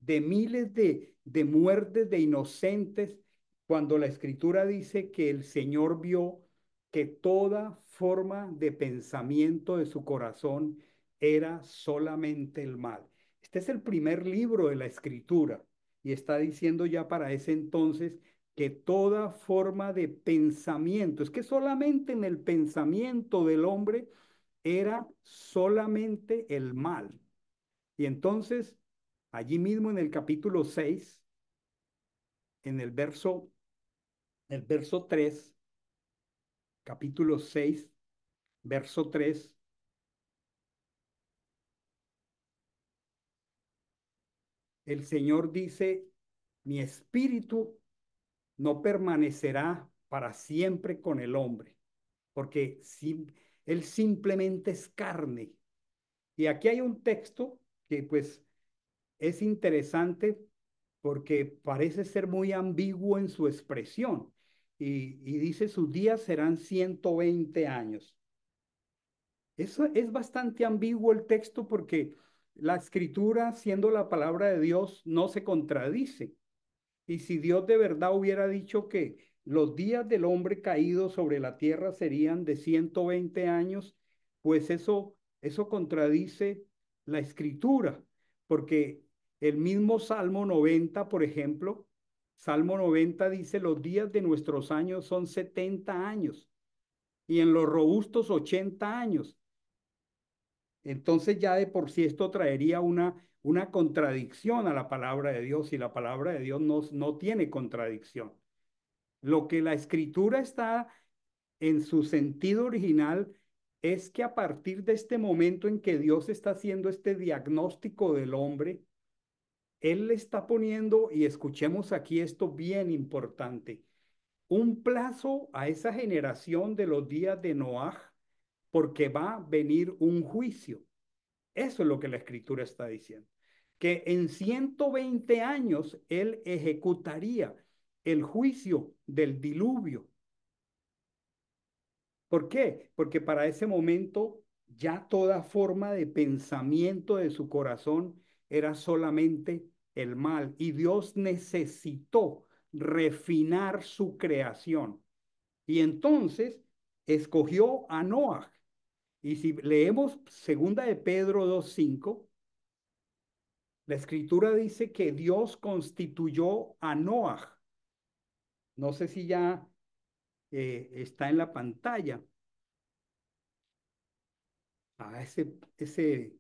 de miles de muertes de inocentes, cuando la escritura dice que el Señor vio que toda forma de pensamiento de su corazón era solamente el mal? Este es el primer libro de la escritura y está diciendo ya para ese entonces que toda forma de pensamiento, es que solamente en el pensamiento del hombre era solamente el mal. Y entonces, allí mismo en el capítulo 6, en el verso 3, capítulo 6, verso 3, el Señor dice, mi espíritu no permanecerá para siempre con el hombre, porque él simplemente es carne. Y aquí hay un texto que pues es interesante porque parece ser muy ambiguo en su expresión. Y dice, sus días serán 120 años. Eso es bastante ambiguo el texto porque la escritura, siendo la palabra de Dios, no se contradice. Y si Dios de verdad hubiera dicho que los días del hombre caído sobre la tierra serían de 120 años, pues eso contradice la escritura, porque el mismo Salmo 90, por ejemplo, Salmo 90 dice, los días de nuestros años son 70 años y en los robustos 80 años. Entonces ya de por sí esto traería una contradicción a la palabra de Dios y la palabra de Dios no tiene contradicción. Lo que la escritura está en su sentido original es que a partir de este momento en que Dios está haciendo este diagnóstico del hombre, Él le está poniendo, y escuchemos aquí esto bien importante, un plazo a esa generación de los días de Noaj, porque va a venir un juicio. Eso es lo que la escritura está diciendo. Que en 120 años él ejecutaría el juicio del diluvio. ¿Por qué? Porque para ese momento ya toda forma de pensamiento de su corazón era solamente el mal y Dios necesitó refinar su creación. Y entonces escogió a Noah. Y si leemos segunda de Pedro 2:5, la escritura dice que Dios constituyó a Noah. No sé si ya está en la pantalla. Ese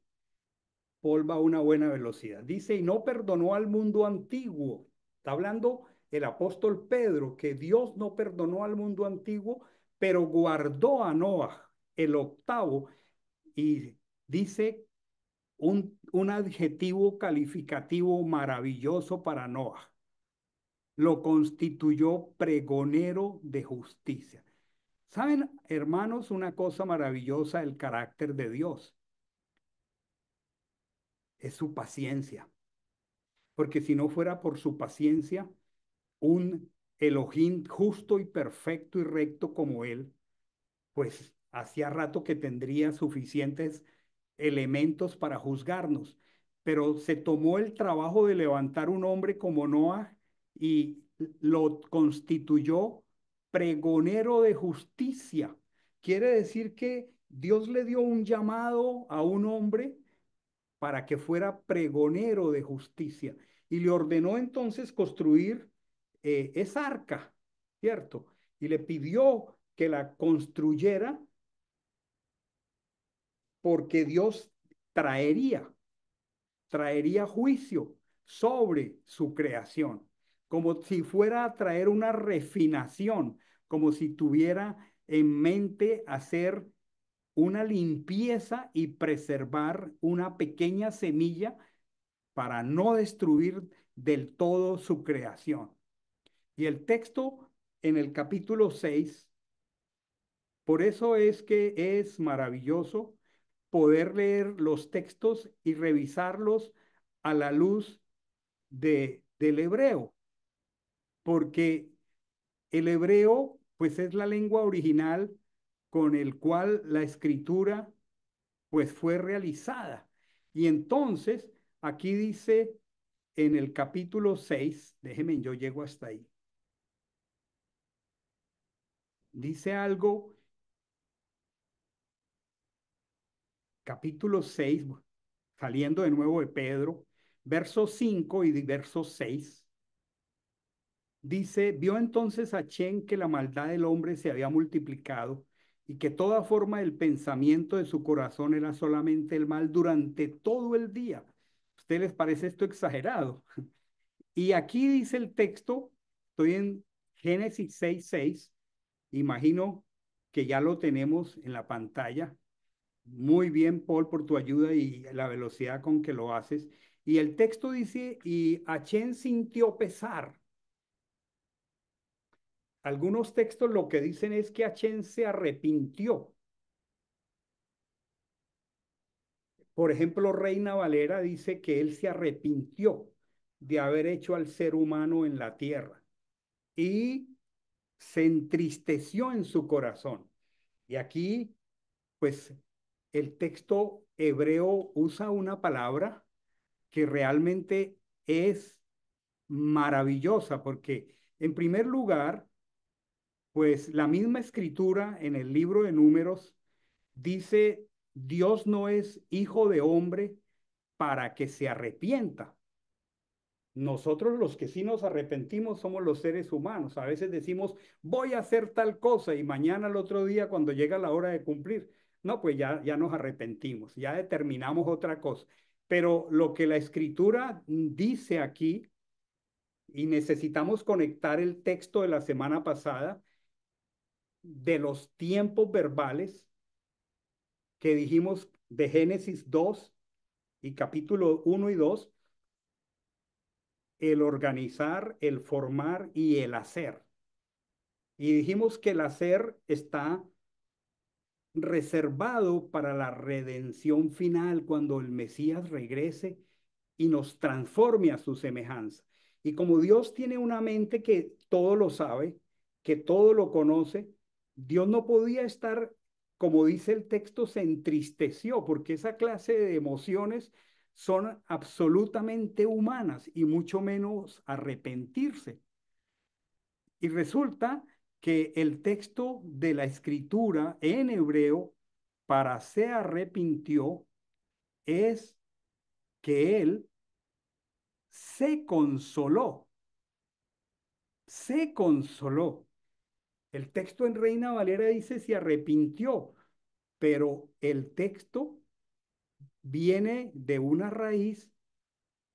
polva a una buena velocidad. Dice, y no perdonó al mundo antiguo. Está hablando el apóstol Pedro, que Dios no perdonó al mundo antiguo, pero guardó a Noah, el octavo, y dice un adjetivo calificativo maravilloso para Noah. Lo constituyó pregonero de justicia. ¿Saben, hermanos, una cosa maravillosa del carácter de Dios? Es su paciencia. Porque si no fuera por su paciencia, un Elohim justo y perfecto y recto como él, pues hacía rato que tendría suficientes elementos para juzgarnos. Pero se tomó el trabajo de levantar un hombre como Noah y lo constituyó pregonero de justicia. Quiere decir que Dios le dio un llamado a un hombre para que fuera pregonero de justicia y le ordenó entonces construir esa arca, ¿cierto? Y le pidió que la construyera porque Dios traería, traería juicio sobre su creación, como si fuera a traer una refinación, como si tuviera en mente hacer una limpieza y preservar una pequeña semilla para no destruir del todo su creación. Y el texto en el capítulo 6, por eso es que es maravilloso poder leer los textos y revisarlos a la luz del hebreo, porque el hebreo pues es la lengua original con el cual la escritura pues fue realizada. Y entonces aquí dice en el capítulo 6, déjenme, yo llego hasta ahí, dice algo, capítulo 6, saliendo de nuevo de Pedro, verso 5 y verso 6, dice, vio entonces a Chen que la maldad del hombre se había multiplicado y que toda forma del pensamiento de su corazón era solamente el mal durante todo el día. ¿A ustedes les parece esto exagerado? Y aquí dice el texto, estoy en Génesis 6:6, imagino, que ya lo tenemos en la pantalla. Muy bien, Paul, por tu ayuda y la velocidad con que lo haces. Y el texto dice, y Achén sintió pesar. Algunos textos lo que dicen es que Achén se arrepintió. Por ejemplo, Reina Valera dice que él se arrepintió de haber hecho al ser humano en la tierra y se entristeció en su corazón. Y aquí, pues, el texto hebreo usa una palabra que realmente es maravillosa, porque en primer lugar, pues la misma escritura en el libro de Números dice, Dios no es hijo de hombre para que se arrepienta. Nosotros los que sí nos arrepentimos somos los seres humanos. A veces decimos, voy a hacer tal cosa y mañana al otro día cuando llega la hora de cumplir, no, pues ya nos arrepentimos, ya determinamos otra cosa. Pero lo que la escritura dice aquí, y necesitamos conectar el texto de la semana pasada, de los tiempos verbales que dijimos de Génesis 2 y capítulo 1 y 2, el organizar, el formar y el hacer. Y dijimos que el hacer está reservado para la redención final cuando el Mesías regrese y nos transforme a su semejanza. Y como Dios tiene una mente que todo lo sabe, que todo lo conoce, Dios no podía estar, como dice el texto, se entristeció, porque esa clase de emociones son absolutamente humanas y mucho menos arrepentirse. Y resulta que el texto de la escritura en hebreo para se arrepintió es que él se consoló, se consoló. El texto en Reina Valera dice se arrepintió, pero el texto viene de una raíz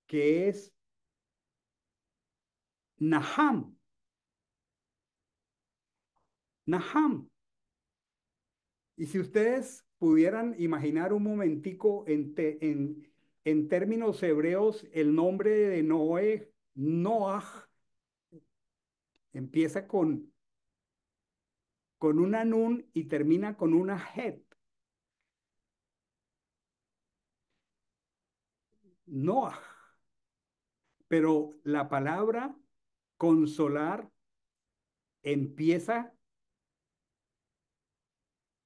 que es Naham, Naham. Y si ustedes pudieran imaginar un momentico en términos hebreos, el nombre de Noé, Noah, empieza con una nun y termina con una het. Noah. Pero la palabra consolar empieza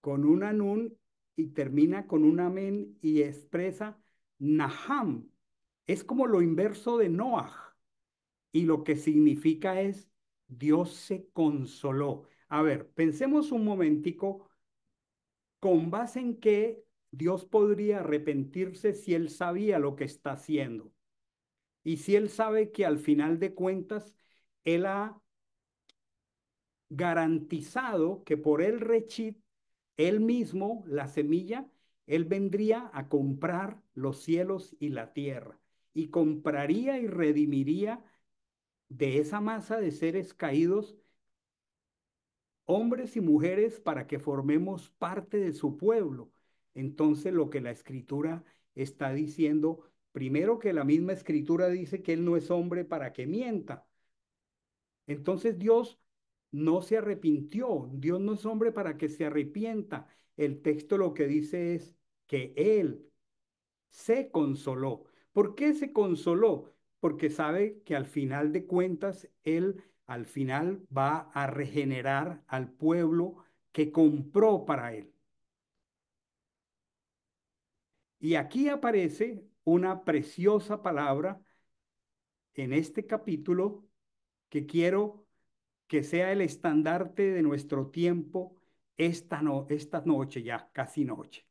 con una nun y termina con una men y expresa Naham. Es como lo inverso de Noah. Y lo que significa es Dios se consoló. A ver, pensemos un momentico con base en que Dios podría arrepentirse si él sabía lo que está haciendo. Y si él sabe que al final de cuentas, él ha garantizado que por el rechit, él mismo, la semilla, él vendría a comprar los cielos y la tierra. Y compraría y redimiría de esa masa de seres caídos hombres y mujeres para que formemos parte de su pueblo. Entonces lo que la escritura está diciendo, primero que la misma escritura dice que él no es hombre para que mienta. Entonces Dios no se arrepintió, Dios no es hombre para que se arrepienta. El texto lo que dice es que él se consoló. ¿Por qué se consoló? Porque sabe que al final de cuentas, él al final va a regenerar al pueblo que compró para él. Y aquí aparece una preciosa palabra en este capítulo que quiero que sea el estandarte de nuestro tiempo esta noche, ya casi noche.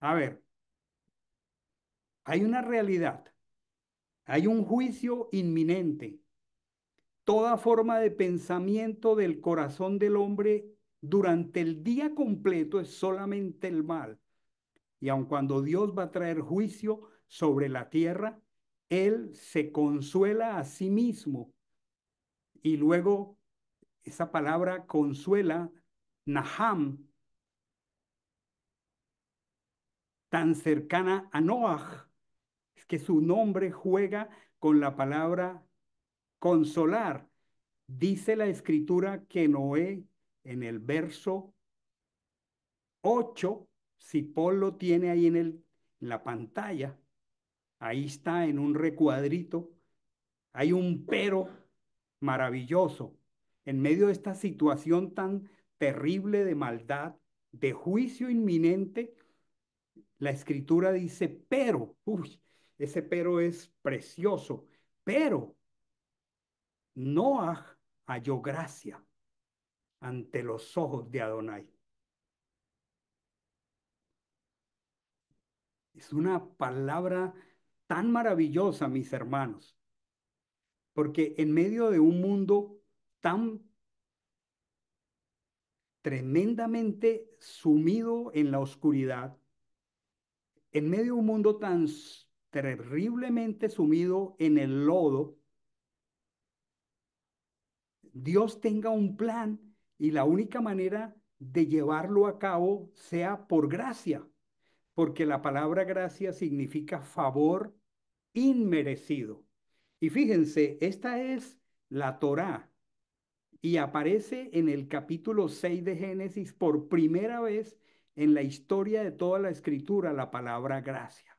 A ver, hay una realidad, hay un juicio inminente. Toda forma de pensamiento del corazón del hombre durante el día completo es solamente el mal. Y aun cuando Dios va a traer juicio sobre la tierra, Él se consuela a sí mismo. Y luego esa palabra consuela Naham, tan cercana a Noah, es que su nombre juega con la palabra consolar. Dice la escritura que Noé, en el verso 8, si Paul lo tiene ahí en la pantalla, ahí está en un recuadrito, hay un pero maravilloso. En medio de esta situación tan terrible de maldad, de juicio inminente, la escritura dice, pero, uy, ese pero es precioso, pero Noah halló gracia ante los ojos de Adonai. Es una palabra tan maravillosa, mis hermanos, porque en medio de un mundo tan tremendamente sumido en la oscuridad, en medio de un mundo tan terriblemente sumido en el lodo, Dios tenga un plan y la única manera de llevarlo a cabo sea por gracia, porque la palabra gracia significa favor inmerecido. Y fíjense, esta es la Torá y aparece en el capítulo 6 de Génesis por primera vez en la historia de toda la escritura la palabra gracia.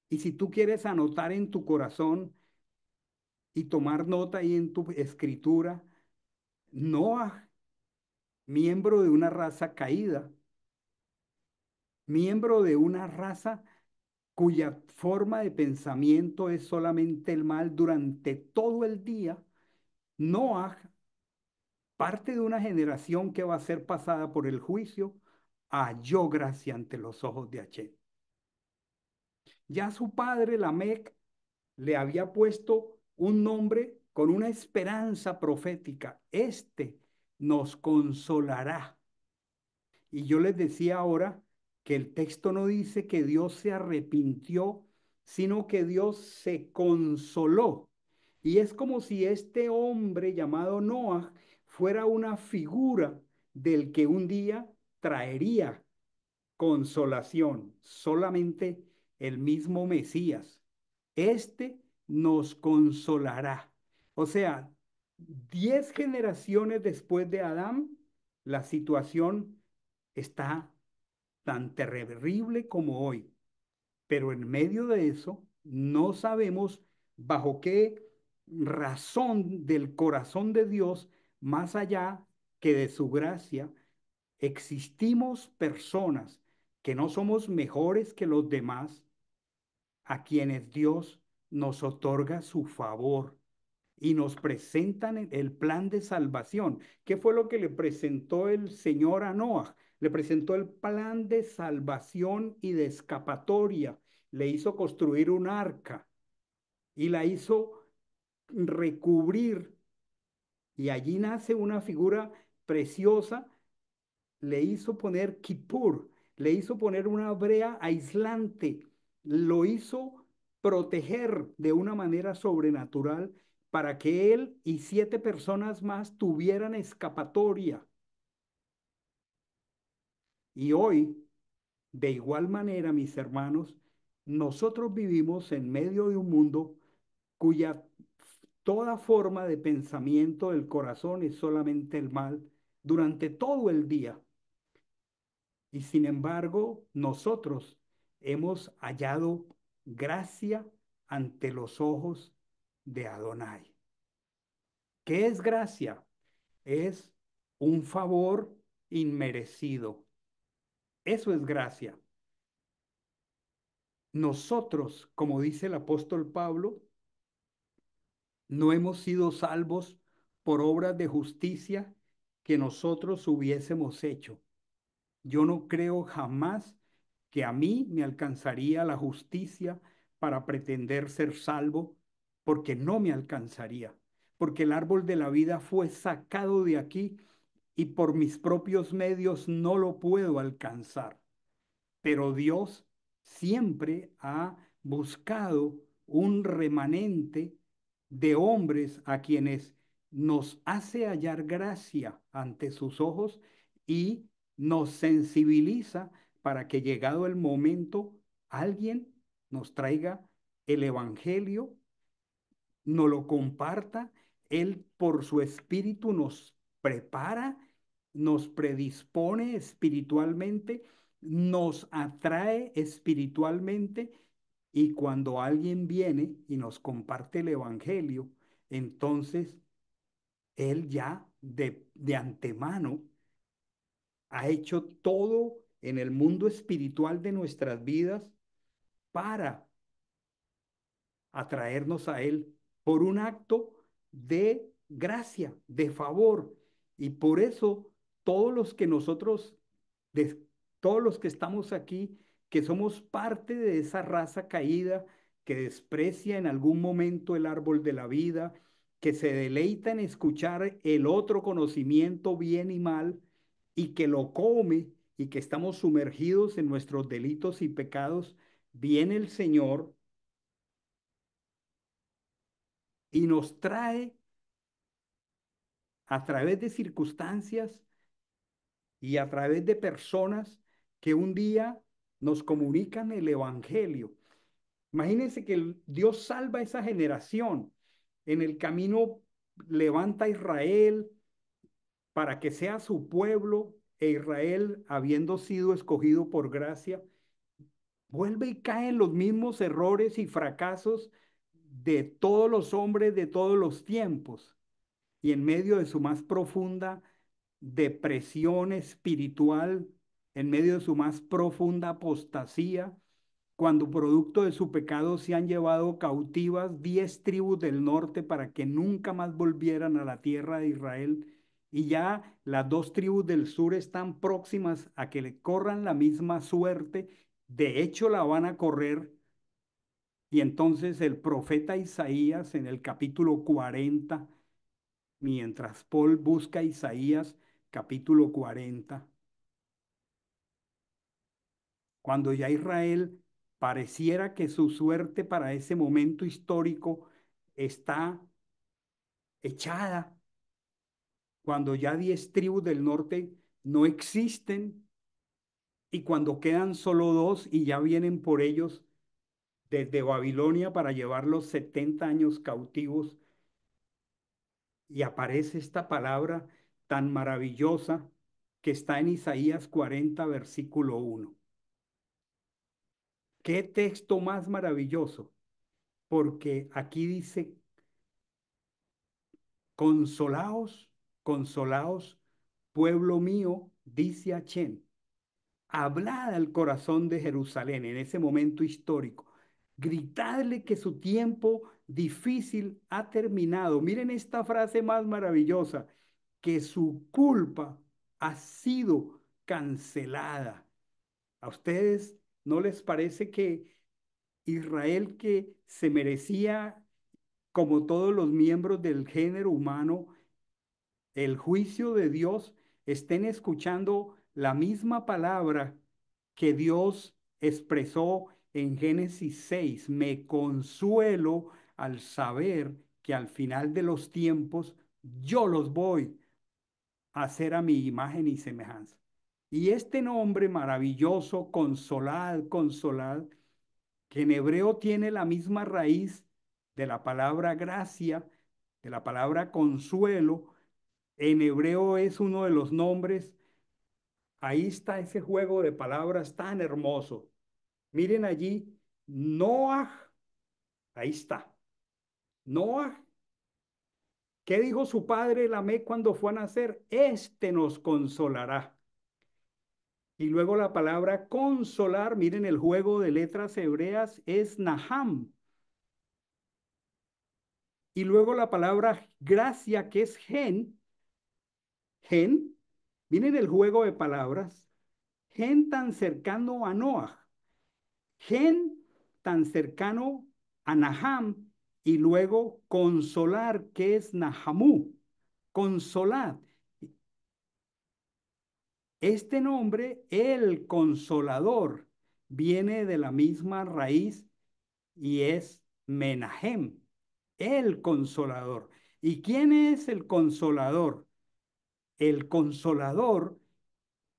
Y si tú quieres anotar en tu corazón y tomar nota ahí en tu escritura, Noah, miembro de una raza caída, miembro de una raza cuya forma de pensamiento es solamente el mal durante todo el día, Noah, parte de una generación que va a ser pasada por el juicio, halló gracia ante los ojos de Hashem. Ya su padre, Lamec, le había puesto un nombre con una esperanza profética. Este nos consolará. Y yo les decía ahora que el texto no dice que Dios se arrepintió, sino que Dios se consoló. Y es como si este hombre llamado Noah fuera una figura del que un día traería consolación, solamente el mismo Mesías. Este nos consolará. O sea, 10 generaciones después de Adán, la situación está tan terrible como hoy. Pero en medio de eso, no sabemos bajo qué razón del corazón de Dios, más allá que de su gracia, existimos personas que no somos mejores que los demás, a quienes Dios nos otorga su favor y nos presentan el plan de salvación. ¿Qué fue lo que le presentó el Señor a Noah? Le presentó el plan de salvación y de escapatoria. Le hizo construir un arca y la hizo recubrir. Y allí nace una figura preciosa. Le hizo poner kippur, le hizo poner una brea aislante, lo hizo proteger de una manera sobrenatural para que él y 7 personas más tuvieran escapatoria. Y hoy, de igual manera, mis hermanos, nosotros vivimos en medio de un mundo cuya toda forma de pensamiento del corazón es solamente el mal durante todo el día. Y sin embargo, nosotros hemos hallado gracia ante los ojos de Adonai. ¿Qué es gracia? Es un favor inmerecido. Eso es gracia. Nosotros, como dice el apóstol Pablo, no hemos sido salvos por obras de justicia que nosotros hubiésemos hecho. Yo no creo jamás que a mí me alcanzaría la justicia para pretender ser salvo, porque no me alcanzaría, porque el árbol de la vida fue sacado de aquí y por mis propios medios no lo puedo alcanzar. Pero Dios siempre ha buscado un remanente de hombres a quienes nos hace hallar gracia ante sus ojos y nos sensibiliza para que llegado el momento, alguien nos traiga el Evangelio, nos lo comparta. Él por su espíritu nos prepara, nos predispone espiritualmente, nos atrae espiritualmente, y cuando alguien viene y nos comparte el Evangelio, entonces Él ya de antemano ha hecho todo en el mundo espiritual de nuestras vidas para atraernos a Él por un acto de gracia, de favor. Y por eso todos los que nosotros, de, todos los que estamos aquí, que somos parte de esa raza caída que desprecia en algún momento el árbol de la vida, que se deleita en escuchar el otro conocimiento bien y mal, y que lo come, y que estamos sumergidos en nuestros delitos y pecados, viene el Señor y nos trae a través de circunstancias y a través de personas que un día nos comunican el Evangelio. Imagínense que Dios salva a esa generación. En el camino levanta a Israel para que sea su pueblo, e Israel, habiendo sido escogido por gracia, vuelve y cae en los mismos errores y fracasos de todos los hombres de todos los tiempos. Y en medio de su más profunda depresión espiritual, en medio de su más profunda apostasía, cuando producto de su pecado se han llevado cautivas 10 tribus del norte para que nunca más volvieran a la tierra de Israel, y ya las 2 tribus del sur están próximas a que le corran la misma suerte, de hecho la van a correr. Y entonces el profeta Isaías en el capítulo 40, mientras Paul busca Isaías capítulo 40, cuando ya Israel pareciera que su suerte para ese momento histórico está echada, cuando ya 10 tribus del norte no existen y cuando quedan solo 2 y ya vienen por ellos desde Babilonia para llevarlos 70 años cautivos, y aparece esta palabra tan maravillosa que está en Isaías 40, versículo 1. ¿Qué texto más maravilloso? Porque aquí dice: consolaos, consolaos, pueblo mío, dice Achén, hablad al corazón de Jerusalén en ese momento histórico, gritadle que su tiempo difícil ha terminado. Miren esta frase más maravillosa: que su culpa ha sido cancelada. ¿A ustedes no les parece que Israel, que se merecía, como todos los miembros del género humano, el juicio de Dios, estén escuchando la misma palabra que Dios expresó en Génesis 6? Me consuelo al saber que al final de los tiempos yo los voy a hacer a mi imagen y semejanza. Y este nombre maravilloso, consolad, consolad, que en hebreo tiene la misma raíz de la palabra gracia, de la palabra consuelo, en hebreo es uno de los nombres. Ahí está ese juego de palabras tan hermoso. Miren allí, Noah, ahí está. Noah, ¿qué dijo su padre Lamé cuando fue a nacer? Este nos consolará. Y luego la palabra consolar, miren el juego de letras hebreas, es Naham. Y luego la palabra gracia, que es gen, miren el juego de palabras, gen tan cercano a Noah, gen tan cercano a Naham, y luego consolar, que es Nahamú, consolar. Este nombre, el consolador, viene de la misma raíz y es Menahem, el consolador. ¿Y quién es el consolador? El consolador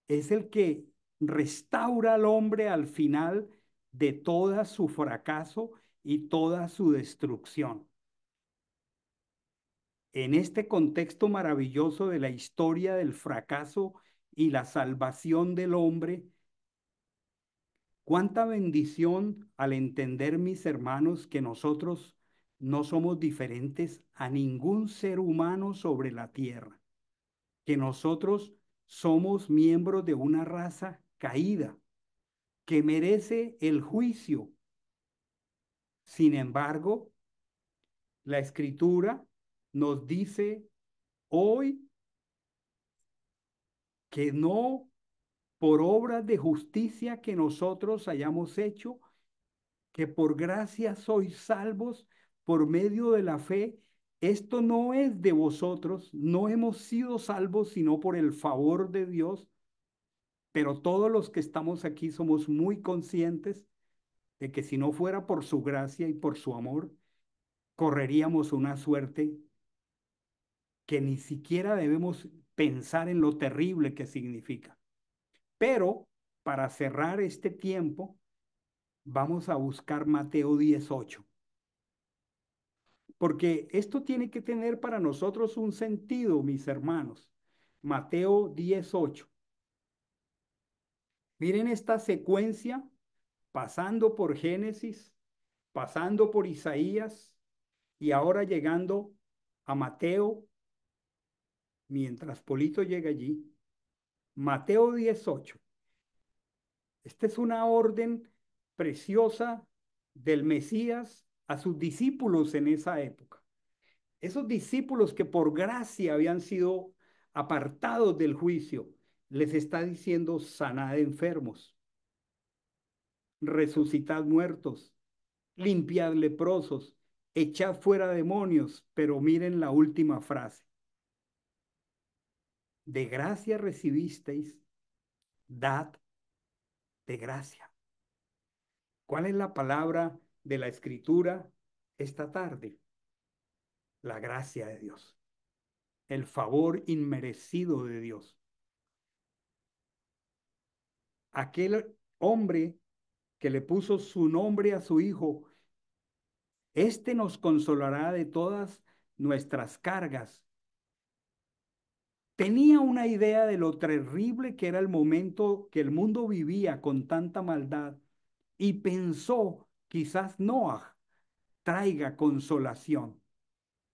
es el que restaura al hombre al final de toda su fracaso y toda su destrucción. En este contexto maravilloso de la historia del fracaso y la salvación del hombre, cuánta bendición al entender, mis hermanos, que nosotros no somos diferentes a ningún ser humano sobre la tierra, que nosotros somos miembros de una raza caída que merece el juicio. Sin embargo, la Escritura nos dice hoy que no por obras de justicia que nosotros hayamos hecho, que por gracia sois salvos por medio de la fe. Esto no es de vosotros, no hemos sido salvos sino por el favor de Dios, pero todos los que estamos aquí somos muy conscientes de que si no fuera por su gracia y por su amor, correríamos una suerte que ni siquiera debemos pensar en lo terrible que significa. Pero para cerrar este tiempo, vamos a buscar Mateo 18, porque esto tiene que tener para nosotros un sentido, mis hermanos. Mateo 18. Miren esta secuencia, pasando por Génesis, pasando por Isaías y ahora llegando a Mateo, mientras Polito llega allí. Mateo 18. Esta es una orden preciosa del Mesías a sus discípulos en esa época. Esos discípulos que por gracia habían sido apartados del juicio, les está diciendo: sanad enfermos, resucitad muertos, limpiad leprosos, echad fuera demonios. Pero miren la última frase: de gracia recibisteis, dad de gracia. ¿Cuál es la palabra de la Escritura esta tarde? La gracia de Dios, el favor inmerecido de Dios. Aquel hombre que le puso su nombre a su hijo, este nos consolará de todas nuestras cargas. Tenía una idea de lo terrible que era el momento que el mundo vivía con tanta maldad y pensó, quizás Noah traiga consolación.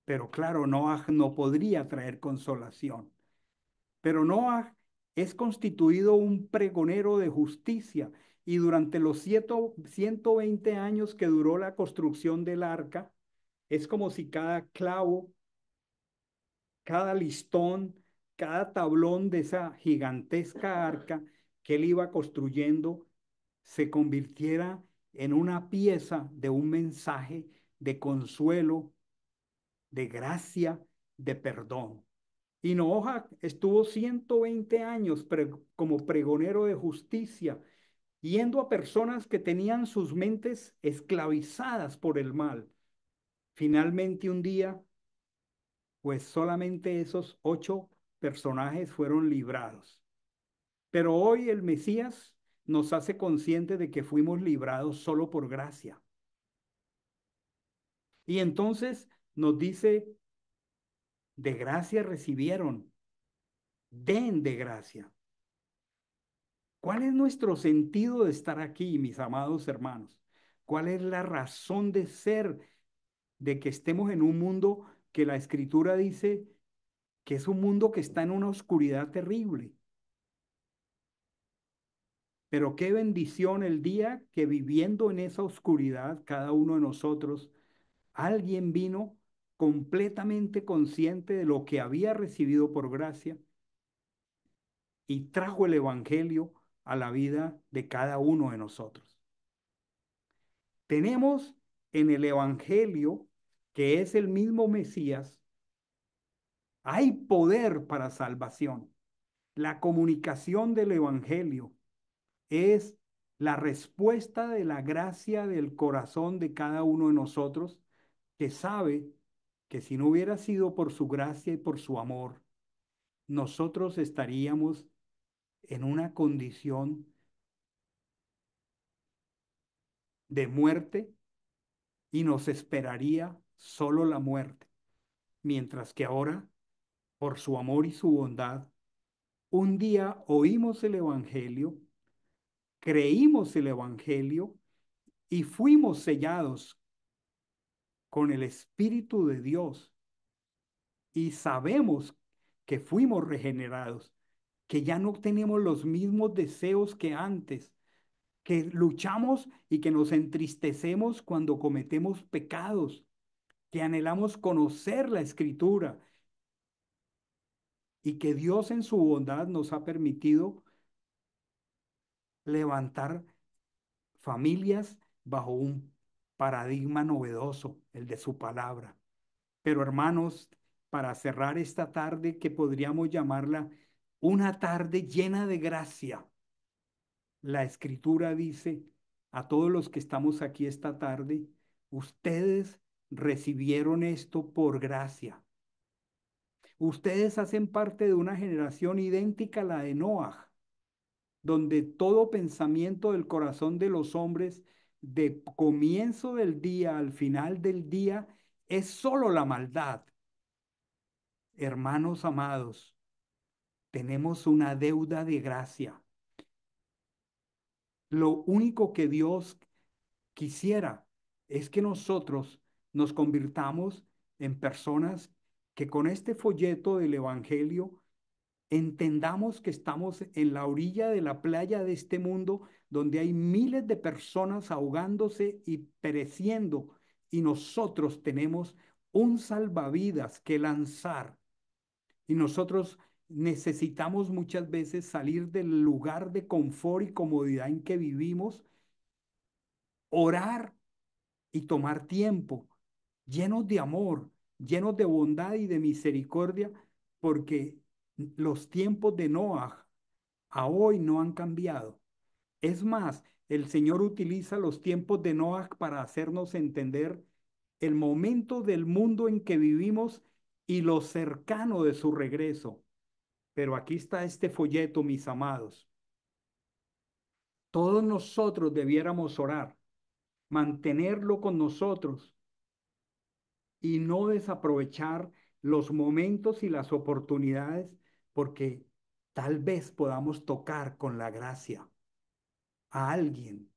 Pero claro, Noah no podría traer consolación. Pero Noah es constituido un pregonero de justicia, y durante los 120 años que duró la construcción del arca, es como si cada clavo, cada listón, cada tablón de esa gigantesca arca que él iba construyendo se convirtiera en una pieza de un mensaje de consuelo, de gracia, de perdón. Y Noah estuvo 120 años como pregonero de justicia, yendo a personas que tenían sus mentes esclavizadas por el mal. Finalmente un día, pues solamente esos 8 personajes fueron librados. Pero hoy el Mesías nos hace conscientes de que fuimos librados solo por gracia. Y entonces nos dice: de gracia recibieron, den de gracia. ¿Cuál es nuestro sentido de estar aquí, mis amados hermanos? ¿Cuál es la razón de ser de que estemos en un mundo que la Escritura dice que es un mundo que está en una oscuridad terrible? Pero qué bendición el día que, viviendo en esa oscuridad, cada uno de nosotros, alguien vino completamente consciente de lo que había recibido por gracia y trajo el Evangelio a la vida de cada uno de nosotros. Tenemos en el Evangelio, que es el mismo Mesías, hay poder para salvación. La comunicación del Evangelio es la respuesta de la gracia del corazón de cada uno de nosotros, que sabe que si no hubiera sido por su gracia y por su amor, nosotros estaríamos en una condición de muerte y nos esperaría solo la muerte, mientras que ahora, por su amor y su bondad, un día oímos el Evangelio, creímos el Evangelio y fuimos sellados con el Espíritu de Dios y sabemos que fuimos regenerados, que ya no tenemos los mismos deseos que antes, que luchamos y que nos entristecemos cuando cometemos pecados, que anhelamos conocer la Escritura y que Dios en su bondad nos ha permitido levantar familias bajo un paradigma novedoso, el de su palabra. Pero hermanos, para cerrar esta tarde que podríamos llamarla una tarde llena de gracia, la Escritura dice a todos los que estamos aquí esta tarde, ustedes recibieron esto por gracia. Ustedes hacen parte de una generación idéntica a la de Noah, donde todo pensamiento del corazón de los hombres, de comienzo del día al final del día, es solo la maldad. Hermanos amados, tenemos una deuda de gracia. Lo único que Dios quisiera es que nosotros nos convirtamos en personas que con este folleto del Evangelio entendamos que estamos en la orilla de la playa de este mundo donde hay miles de personas ahogándose y pereciendo y nosotros tenemos un salvavidas que lanzar y nosotros necesitamos muchas veces salir del lugar de confort y comodidad en que vivimos, orar y tomar tiempo llenos de amor, llenos de bondad y de misericordia, porque los tiempos de Noah a hoy no han cambiado. Es más, el Señor utiliza los tiempos de Noah para hacernos entender el momento del mundo en que vivimos y lo cercano de su regreso. Pero aquí está este folleto, mis amados. Todos nosotros debiéramos orar, mantenerlo con nosotros y no desaprovechar los momentos y las oportunidades porque tal vez podamos tocar con la gracia a alguien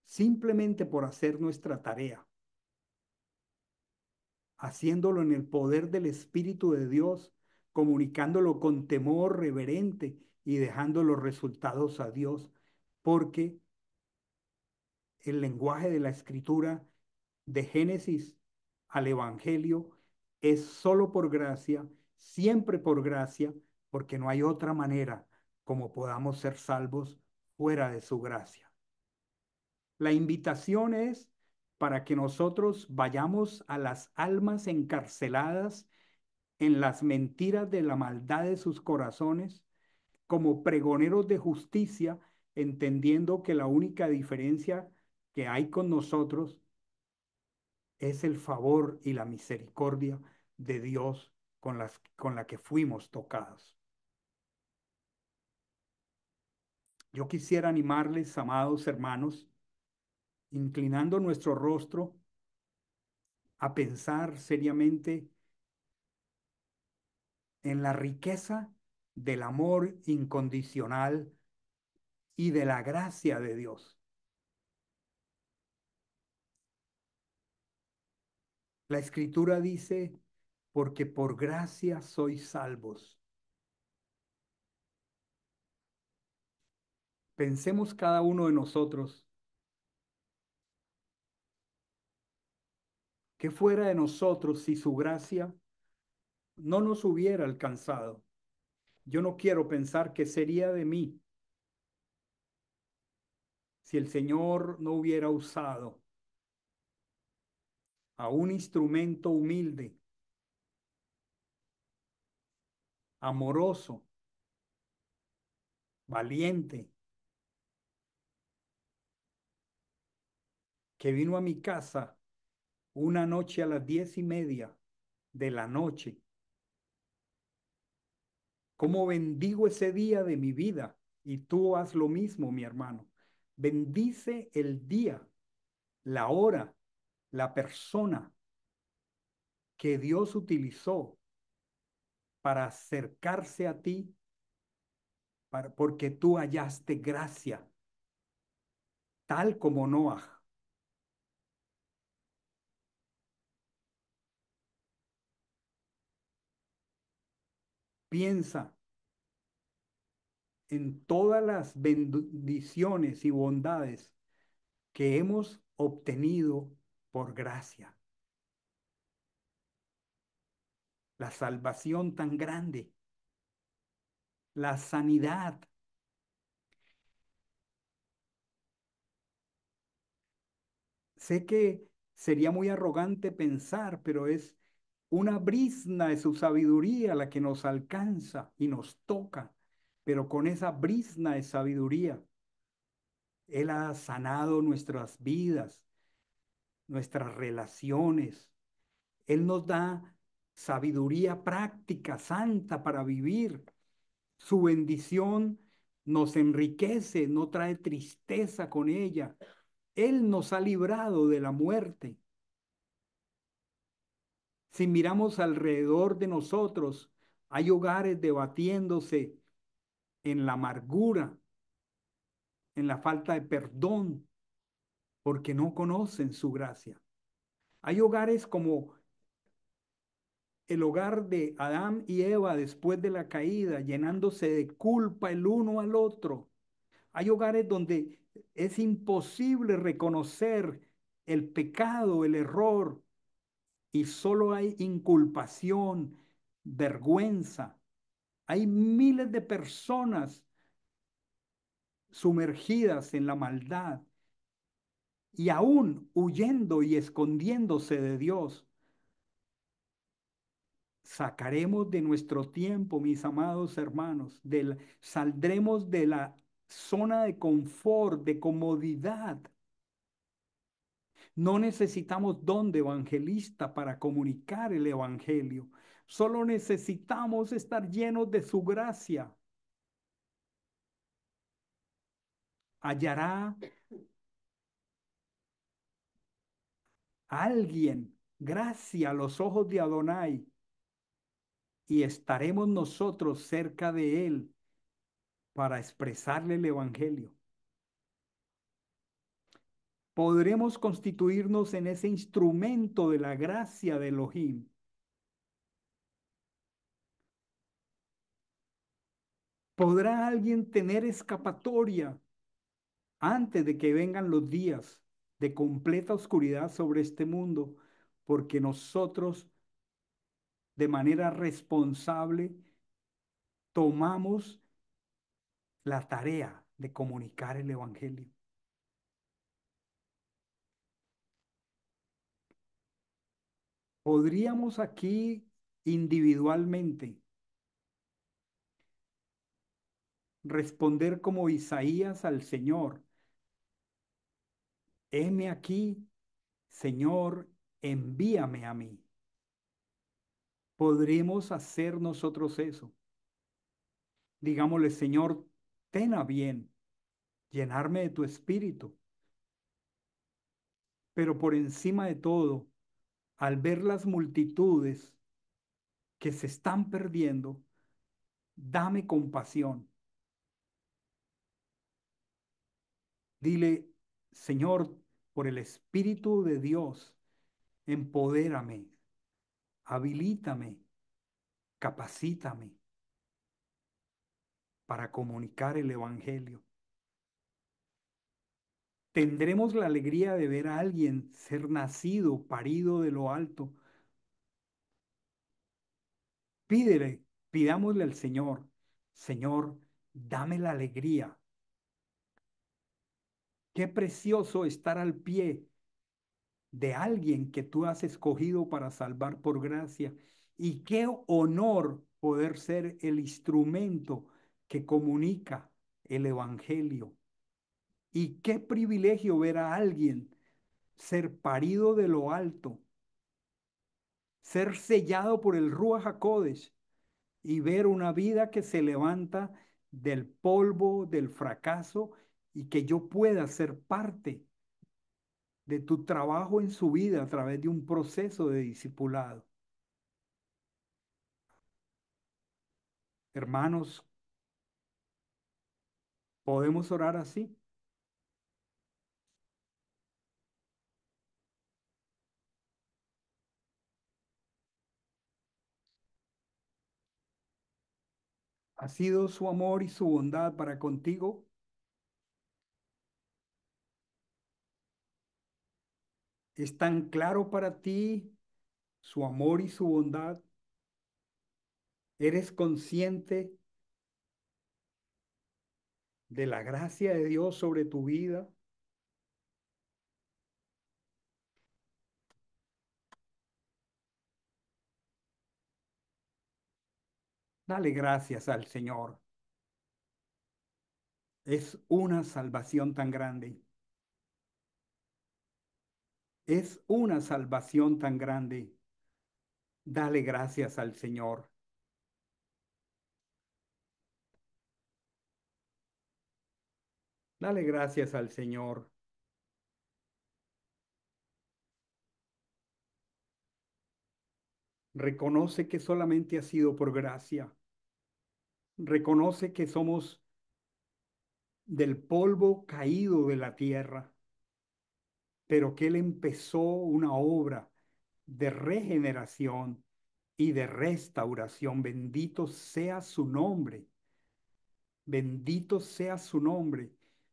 simplemente por hacer nuestra tarea, haciéndolo en el poder del Espíritu de Dios, comunicándolo con temor reverente y dejando los resultados a Dios, porque el lenguaje de la escritura de Génesis al Evangelio es solo por gracia, siempre por gracia, porque no hay otra manera como podamos ser salvos fuera de su gracia. La invitación es para que nosotros vayamos a las almas encarceladas en las mentiras de la maldad de sus corazones, como pregoneros de justicia, entendiendo que la única diferencia que hay con nosotros es el favor y la misericordia de Dios con la que fuimos tocados. Yo quisiera animarles, amados hermanos, inclinando nuestro rostro a pensar seriamente en la riqueza del amor incondicional y de la gracia de Dios. La escritura dice, porque por gracia sois salvos. Pensemos cada uno de nosotros, que fuera de nosotros si su gracia no nos hubiera alcanzado. Yo no quiero pensar qué sería de mí si el Señor no hubiera usado a un instrumento humilde, amoroso, valiente, que vino a mi casa una noche a las 10:30 de la noche. ¿Cómo bendigo ese día de mi vida? Y tú haz lo mismo, mi hermano. Bendice el día, la hora, la persona que Dios utilizó para acercarse a ti, porque tú hallaste gracia, tal como Noah. Piensa en todas las bendiciones y bondades que hemos obtenido por gracia. La salvación tan grande, la sanidad. Sé que sería muy arrogante pensar, pero es una brizna de su sabiduría la que nos alcanza y nos toca. Pero con esa brizna de sabiduría, Él ha sanado nuestras vidas, nuestras relaciones. Él nos da sabiduría práctica, santa para vivir. Su bendición nos enriquece, no trae tristeza con ella. Él nos ha librado de la muerte. Si miramos alrededor de nosotros, hay hogares debatiéndose en la amargura, en la falta de perdón, porque no conocen su gracia. Hay hogares como el hogar de Adán y Eva después de la caída, llenándose de culpa el uno al otro. Hay hogares donde es imposible reconocer el pecado, el error, y solo hay inculpación, vergüenza. Hay miles de personas sumergidas en la maldad y aún huyendo y escondiéndose de Dios. Sacaremos de nuestro tiempo, mis amados hermanos, saldremos de la zona de confort, de comodidad. No necesitamos don de evangelista para comunicar el evangelio. Solo necesitamos estar llenos de su gracia. Hallará alguien gracia a los ojos de Adonai y estaremos nosotros cerca de él para expresarle el evangelio. Podremos constituirnos en ese instrumento de la gracia de Elohim. ¿Podrá alguien tener escapatoria antes de que vengan los días de completa oscuridad sobre este mundo? Porque nosotros de manera responsable tomamos la tarea de comunicar el evangelio. Podríamos aquí individualmente responder como Isaías al Señor: heme aquí, Señor, envíame a mí. Podremos hacer nosotros eso. Digámosle: Señor, ten a bien llenarme de tu espíritu. Pero por encima de todo, al ver las multitudes que se están perdiendo, dame compasión. Dile: Señor, por el Espíritu de Dios, empodérame, habilítame, capacítame para comunicar el Evangelio. Tendremos la alegría de ver a alguien ser nacido, parido de lo alto. Pídele, pidámosle al Señor: Señor, dame la alegría. Qué precioso estar al pie de alguien que tú has escogido para salvar por gracia. Y qué honor poder ser el instrumento que comunica el Evangelio. Y qué privilegio ver a alguien ser parido de lo alto, ser sellado por el Ruach HaKodesh y ver una vida que se levanta del polvo, del fracaso, y que yo pueda ser parte de tu trabajo en su vida a través de un proceso de discipulado. Hermanos, ¿podemos orar así? ¿Ha sido su amor y su bondad para contigo? ¿Es tan claro para ti su amor y su bondad? ¿Eres consciente de la gracia de Dios sobre tu vida? Dale gracias al Señor. Es una salvación tan grande. Es una salvación tan grande. Dale gracias al Señor. Dale gracias al Señor. Reconoce que solamente ha sido por gracia. Reconoce que somos del polvo caído de la tierra, pero que Él empezó una obra de regeneración y de restauración. Bendito sea su nombre. Bendito sea su nombre.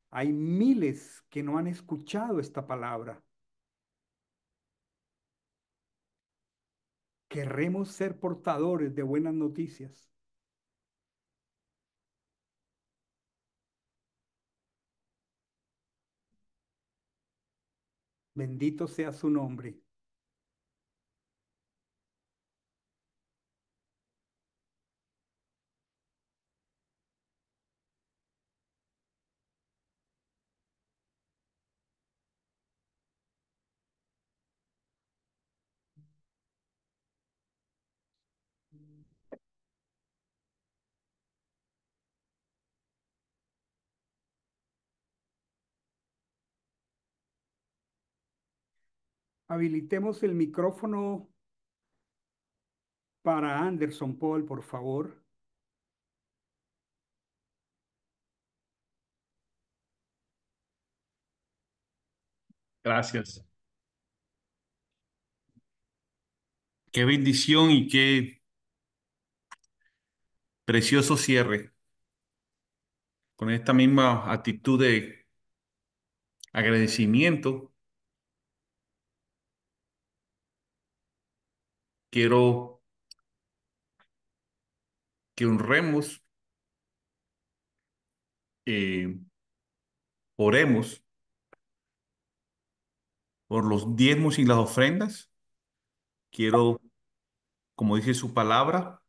Hay miles que no han escuchado esta palabra. Querremos ser portadores de buenas noticias. Bendito sea su nombre. Habilitemos el micrófono para Anderson Paul, por favor. Gracias. Qué bendición y qué precioso cierre. Con esta misma actitud de agradecimiento, quiero que honremos, eh, oremos por los diezmos y las ofrendas. Quiero, como dice su palabra,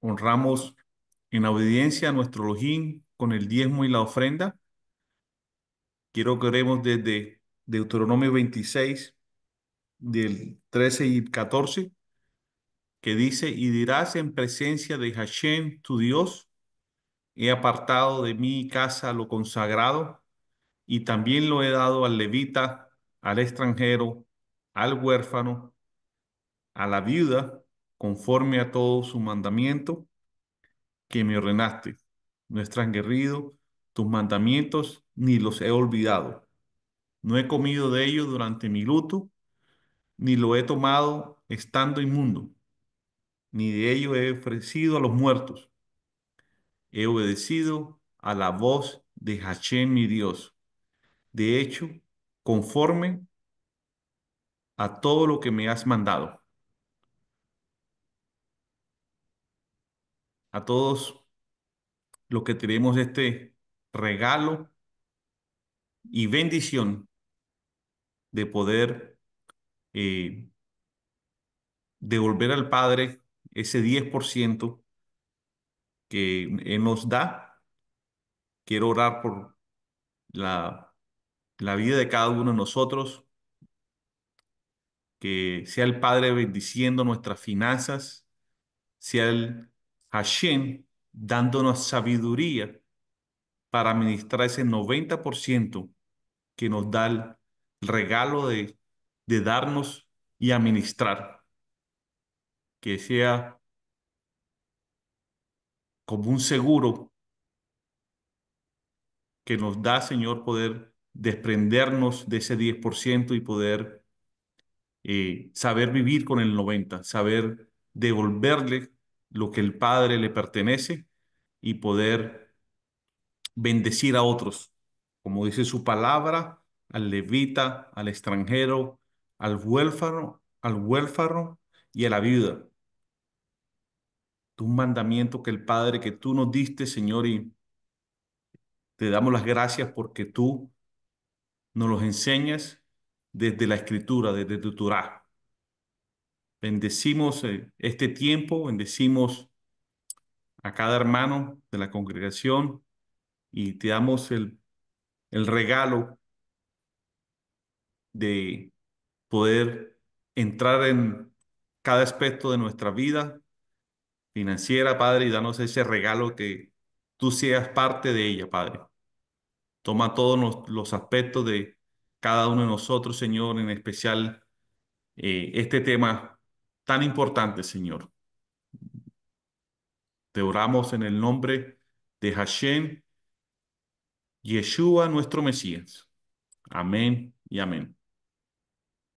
honramos en obediencia a nuestro Elohim con el diezmo y la ofrenda. Quiero que oremos desde Deuteronomio 26, del 13 y 14, que dice, y dirás en presencia de Hashem, tu Dios, he apartado de mi casa lo consagrado y también lo he dado al levita, al extranjero, al huérfano, a la viuda, conforme a todo su mandamiento que me ordenaste. No he transgredido tus mandamientos ni los he olvidado. No he comido de ellos durante mi luto, ni lo he tomado estando inmundo, ni de ello he ofrecido a los muertos. He obedecido a la voz de Hashem mi Dios. De hecho, conforme a todo lo que me has mandado. A todos los que tenemos este regalo y bendición de poder eh, devolver al Padre ese 10% que Él nos da. Quiero orar por la, la vida de cada uno de nosotros, que sea el Padre bendiciendo nuestras finanzas, sea el Hashem dándonos sabiduría para administrar ese 90% que nos da el regalo de darnos y administrar, que sea como un seguro que nos da, Señor, poder desprendernos de ese 10% y poder saber vivir con el 90%, saber devolverle lo que el Padre le pertenece y poder bendecir a otros, como dice su palabra, al levita, al extranjero, al huérfano y a la viuda. Un mandamiento que el Padre que tú nos diste, Señor, y te damos las gracias porque tú nos los enseñas desde la Escritura, desde tu Torá. Bendecimos este tiempo, bendecimos a cada hermano de la congregación y te damos el regalo de poder entrar en cada aspecto de nuestra vida financiera, Padre, y danos ese regalo que tú seas parte de ella, Padre. Toma todos los aspectos de cada uno de nosotros, Señor, en especial este tema tan importante, Señor. Te oramos en el nombre de Hashem, Yeshua, nuestro Mesías. Amén y amén.